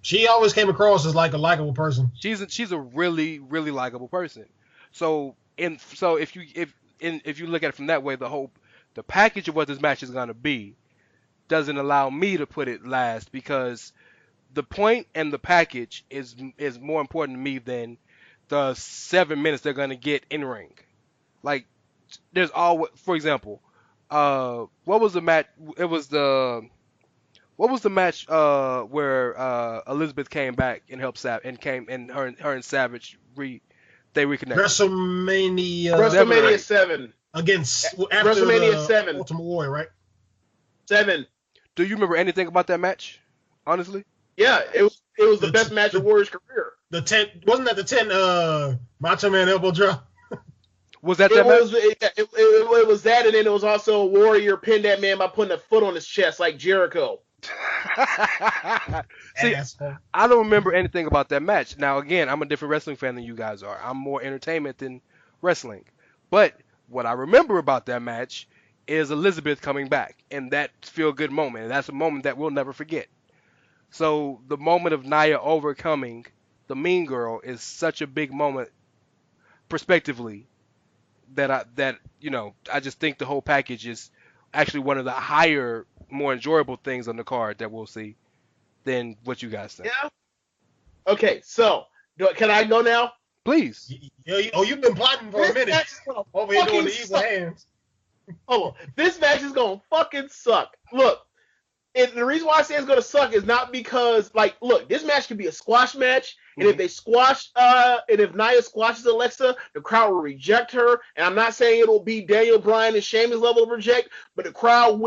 she always came across as like a likable person. She's a really really likable person. So if you look at it from that way, the package of what this match is gonna be doesn't allow me to put it last, because the point and the package is more important to me than the 7 minutes they're gonna get in ring. Like, there's always, for example, what was the match? What was the match where Elizabeth came back and helped her and Savage reconnected? WrestleMania 7 against after WrestleMania 7 Ultimate Warrior, right? 7. Do you remember anything about that match? Honestly? Yeah, it was the best match of Warrior's career. The 10 wasn't that the 10 Macho Man elbow drop? Was that match? It was that, and then it was also Warrior pinned that man by putting a foot on his chest like Jericho. See, I don't remember anything about that match. Now, again, I'm a different wrestling fan than you guys are. I'm more entertainment than wrestling. But what I remember about that match is Elizabeth coming back, and that feel-good moment. And that's a moment that we'll never forget. So the moment of Nia overcoming the Mean Girl is such a big moment, prospectively, that I just think the whole package is actually one of the higher, more enjoyable things on the card that we'll see than what you guys think. Yeah. Okay, so can I go now? Please. You've been plotting for a minute. Over here doing the evil hands. Oh, this match is gonna fucking suck. Look, and the reason why I say it's gonna suck is not because, like, look, this match could be a squash match, and if they and if Nia squashes Alexa, the crowd will reject her. And I'm not saying it'll be Daniel Bryan and Sheamus level of reject, but the crowd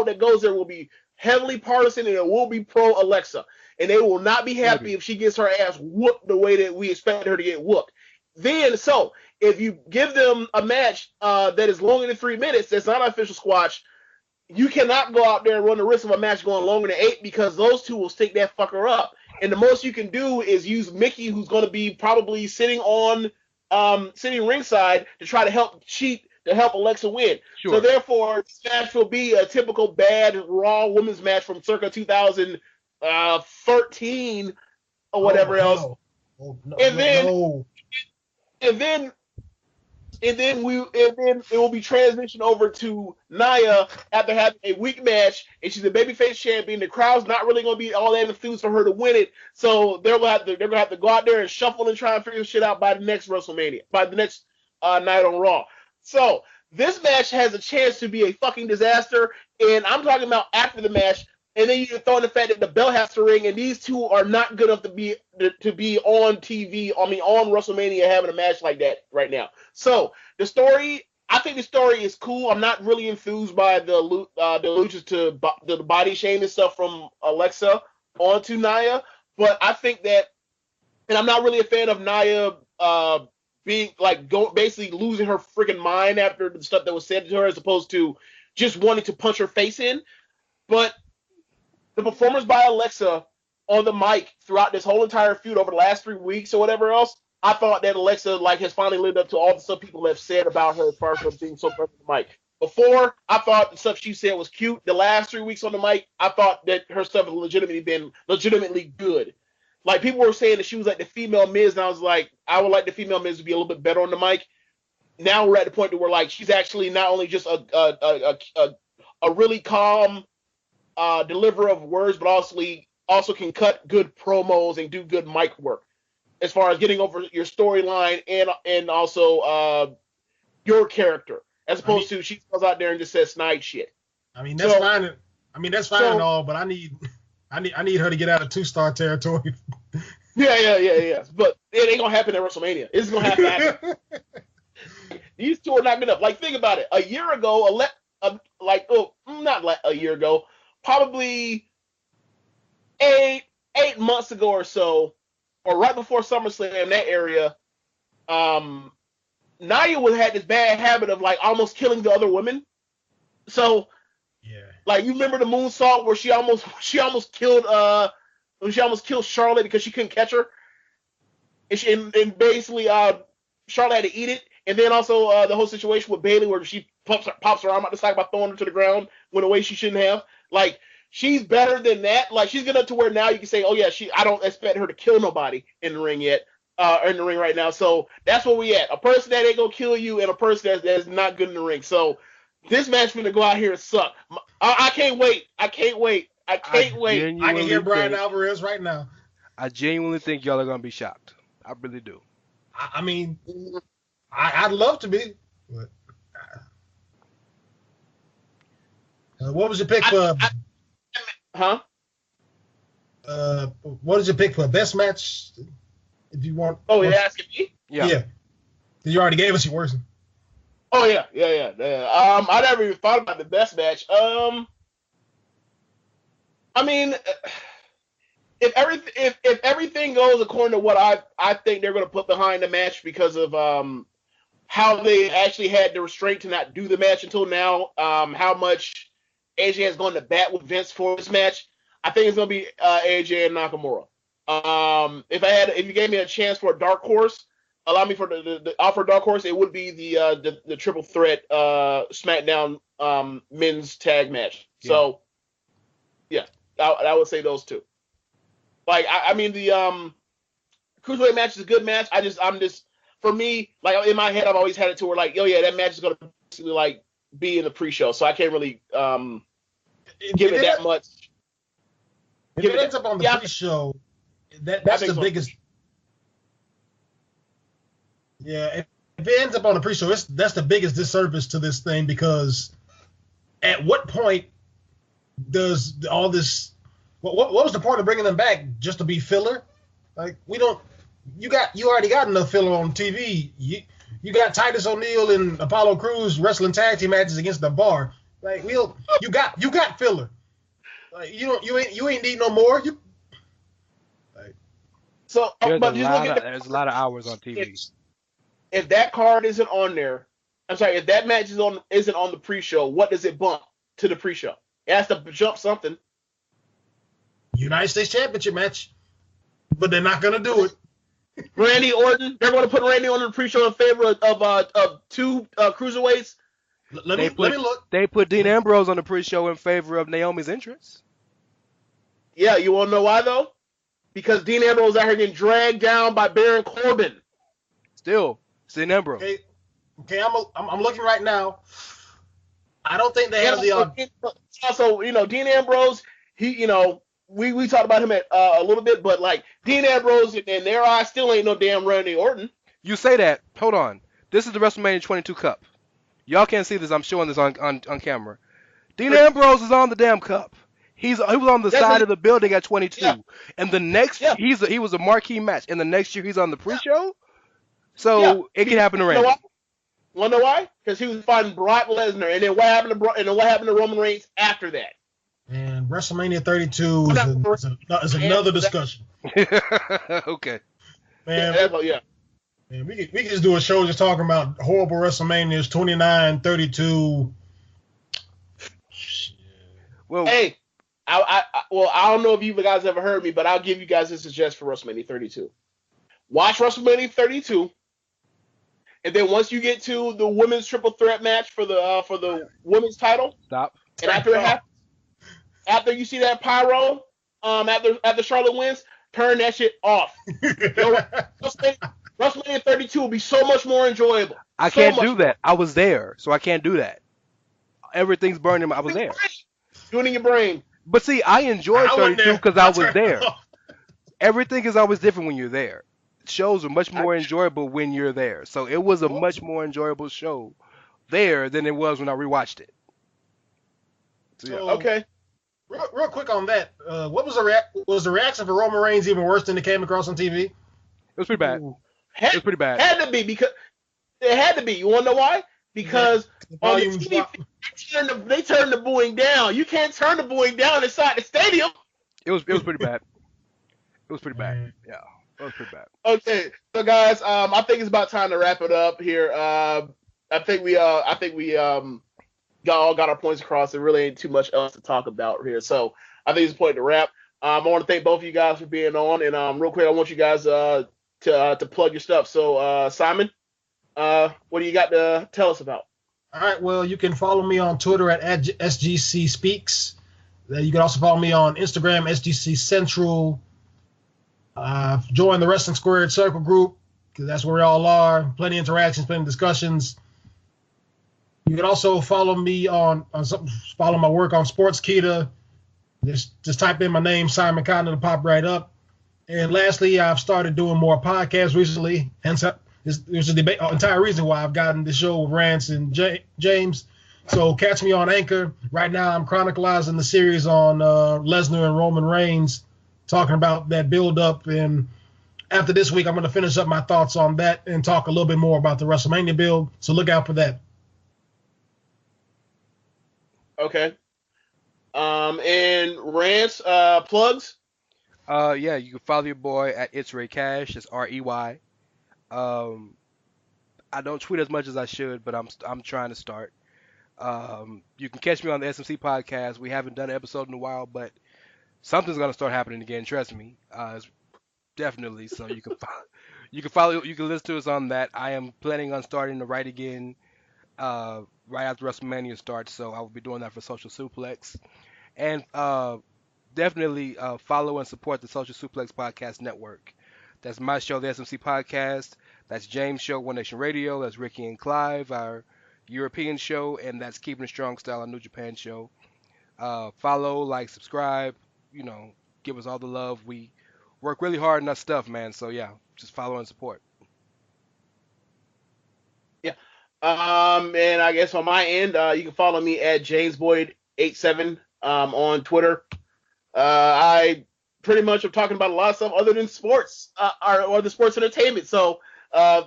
that goes there will be heavily partisan, and it will be pro Alexa, and they will not be happy if she gets her ass whooped the way that we expect her to get whooped. Then, so if you give them a match that is longer than 3 minutes, that's not an official squash, you cannot go out there and run the risk of a match going longer than 8, because those two will stick that fucker up. And the most you can do is use Mickey, who's going to be probably sitting ringside, to try to help Alexa win. Sure. So therefore, this match will be a typical bad Raw women's match from circa 2013 or whatever else. And then it will be transitioned over to Nia after having a weak match, and she's a babyface champion. The crowd's not really going to be all that enthused for her to win it, so they're going to have to go out there and shuffle and try and figure shit out by the next WrestleMania, by the next night on Raw. So this match has a chance to be a fucking disaster, and I'm talking about after the match. And then you throw in the fact that the bell has to ring, and these two are not good enough to be on TV. I mean, on WrestleMania having a match like that right now. So I think the story is cool. I'm not really enthused by the allusions to the body shaming stuff from Alexa onto Nia, but I think that, and I'm not really a fan of Nia being like basically losing her freaking mind after the stuff that was said to her, as opposed to just wanting to punch her face in, but the performance by Alexa on the mic throughout this whole entire feud over the last 3 weeks or whatever else, I thought that Alexa has finally lived up to all the stuff people have said about her as far as being so perfect on the mic. Before, I thought the stuff she said was cute. The last 3 weeks on the mic, I thought that her stuff has legitimately good. Like, people were saying that she was like the female Miz, and I was like, I would like the female Miz to be a little bit better on the mic. Now we're at the point where, like, she's actually not only just a really calm deliverer of words, but also can cut good promos and do good mic work as far as getting over your storyline and also your character, as opposed to she goes out there and just says snide shit. I mean, that's fine. I mean, that's fine and all, but I need her to get out of 2-star territory. Yeah. But it ain't gonna happen at WrestleMania. It's gonna have to happen. These two are not good enough. Like, think about it. A year ago, not like a year ago, probably eight months ago or so, or right before SummerSlam in that area, Nia had this bad habit of like almost killing the other women. So, yeah, like you remember the moonsault where she almost killed Charlotte because she couldn't catch her, and basically Charlotte had to eat it. And then also the whole situation with Bayley where she pops her arm out the side by throwing her to the ground when a way she shouldn't have. Like, she's better than that. Like, she's good up to where now you can say, oh yeah, I don't expect her to kill nobody in the ring yet, or in the ring right now. So that's where we at. A person that ain't gonna kill you and a person that's not good in the ring. So this match gonna go out here and suck. I can't wait. I can't wait. I can hear Brian Alvarez right now. I genuinely think y'all are gonna be shocked. I really do. I mean, I'd love to be. But, what was your pick for? Huh? What is your pick for best match? If you want. Oh, you're asking me? Yeah. You already gave us your worst. Oh yeah. I never even thought about the best match. I mean, if everything goes according to what I think they're going to put behind the match because of how they actually had the restraint to not do the match until now, how much AJ has gone to bat with Vince for this match, I think it's going to be AJ and Nakamura. If you gave me a chance for a dark horse, allow me for the offer dark horse, it would be the triple threat SmackDown men's tag match. Yeah. So yeah, I would say those two. Like, I mean, the cruiserweight match is a good match. I'm just for me, like, in my head, I've always had it to where like, oh yeah, that match is gonna basically like be in the pre-show, so I can't really give it that much. If it ends up on the pre-show, that's the biggest. Yeah, if it ends up on the pre-show, that's the biggest disservice to this thing, because at what point does all this? What was the point of bringing them back, just to be filler? Like, we don't. You already got enough filler on TV. You got Titus O'Neil and Apollo Crews wrestling tag team matches against the Bar. Like, you got filler. Like, you ain't need no more. There's a lot of hours on TV. If that card isn't on there, I'm sorry, if that match isn't on the pre-show, what does it bump to the pre-show? It has to jump something. United States Championship match, but they're not gonna do it. Randy Orton, they're gonna put Randy Orton in the pre-show in favor of two cruiserweights. Let me look. They put Dean Ambrose on the pre-show in favor of Naomi's entrance. Yeah, you wanna know why though? Because Dean Ambrose out here getting dragged down by Baron Corbin. Still, it's Dean Ambrose. Okay, I'm looking right now. I don't think they have the. Also, Dean Ambrose, he, we talked about him a little bit, but like Dean Ambrose in their eyes still ain't no damn Randy Orton. You say that. Hold on. This is the WrestleMania 22 Cup. Y'all can't see this. I'm showing this on camera. Dean Ambrose is on the damn cup. He was on the side of the building at 22. Yeah. And the next he was a marquee match. And the next year he's on the pre-show. So it can happen to Randy. Want to know why? Because he was fighting Brock Lesnar, and then what happened to Roman Reigns after that? And WrestleMania 32 is another discussion. Okay. Man, Man, we can just do a show just talking about horrible WrestleManias, 29, 32. Well, hey, I don't know if you guys ever heard me, but I'll give you guys a suggestion for WrestleMania 32. Watch WrestleMania 32, and then once you get to the women's triple threat match for the women's title, stop. And after you see that pyro, after Charlotte wins, turn that shit off. WrestleMania 32 will be so much more enjoyable. I can't do that. I was there, so I can't do that. Everything's burning. I was there. Do it in your brain. But see, I enjoyed I wasn't 32 there. because I I was turned it there. off. Everything is always different when you're there. Shows are much I, more enjoyable when you're there. So it was a much more enjoyable show there than it was when I rewatched it. So yeah, So okay. real quick on that, what was was the reaction for Roman Reigns even worse than it came across on TV? it was pretty bad. Ooh. It was pretty bad. Had to be because it had to be. You want to know why? Yeah, Because the on the volume TV, drop. they turned the booing down. You can't turn the booing down inside the stadium. It was pretty bad. It was pretty bad. Man. Yeah, it was pretty bad. Okay, so guys, I think it's about time to wrap it up here. I think we got our points across. There really ain't too much else to talk about here. So I think it's important to wrap. I want to thank both of you guys for being on. And real quick, I want you guys to plug your stuff. So Simon, what do you got to tell us about? All right, well, you can follow me on Twitter at SGC Speaks. You can also follow me on Instagram, SGC Central. Join the Wrestling Squared Circle group, because that's where we all are. Plenty of interactions, plenty of discussions. You can also follow me follow my work on Sportskeeda. Just type in my name, Simon Cotton, it'll pop right up. And lastly, I've started doing more podcasts recently. Hence, there's a debate, entire reason why I've gotten the show with Rance and James. So catch me on Anchor. Right now, I'm chronicalizing the series on Lesnar and Roman Reigns, talking about that build-up. And after this week, I'm going to finish up my thoughts on that and talk a little bit more about the WrestleMania build. So look out for that. Okay. And Rance plugs. Yeah, you can follow your boy at It's Ray Cash. It's REY. I don't tweet as much as I should, but I'm trying to start. You can catch me on the SMC podcast. We haven't done an episode in a while, but something's gonna start happening again. Trust me. It's definitely. So you can follow, you can listen to us on that. I am planning on starting to write again right after WrestleMania starts. So I will be doing that for Social Suplex, and definitely follow and support the Social Suplex Podcast Network. That's my show, the SMC Podcast. That's James' show, One Nation Radio. That's Ricky and Clive, our European show, and that's Keeping It Strong Style, our New Japan show. Follow, like, subscribe. You know, give us all the love. We work really hard on our stuff, man. So yeah, just follow and support. Yeah. And I guess on my end, you can follow me at JamesBoyd87 on Twitter. I pretty much am talking about a lot of stuff other than sports or the sports entertainment. So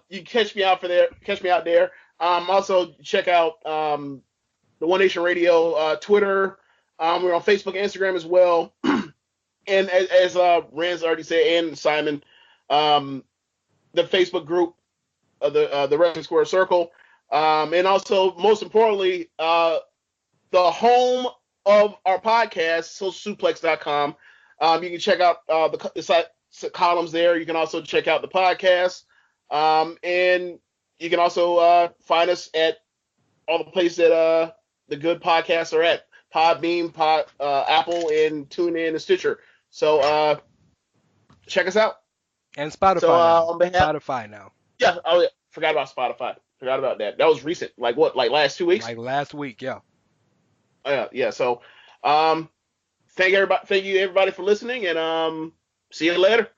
you can catch me out there. Also check out the One Nation Radio Twitter. We're on Facebook and Instagram as well. And as Rand's already said, and Simon, the Facebook group of the Wrestling Square Circle. And also, most importantly, the home of our podcast, socialsuplex.com. You can check out the columns there. You can also check out the podcast. And you can also find us at all the places that the good podcasts are at. Podbean, Apple, and TuneIn and Stitcher. So check us out. And Spotify So now. on behalf, Spotify now. yeah, oh yeah, forgot about Spotify. Forgot about that. That was recent. Like what? Like last 2 weeks? Like last week, yeah. Yeah. So thank you everybody for listening, and see you later.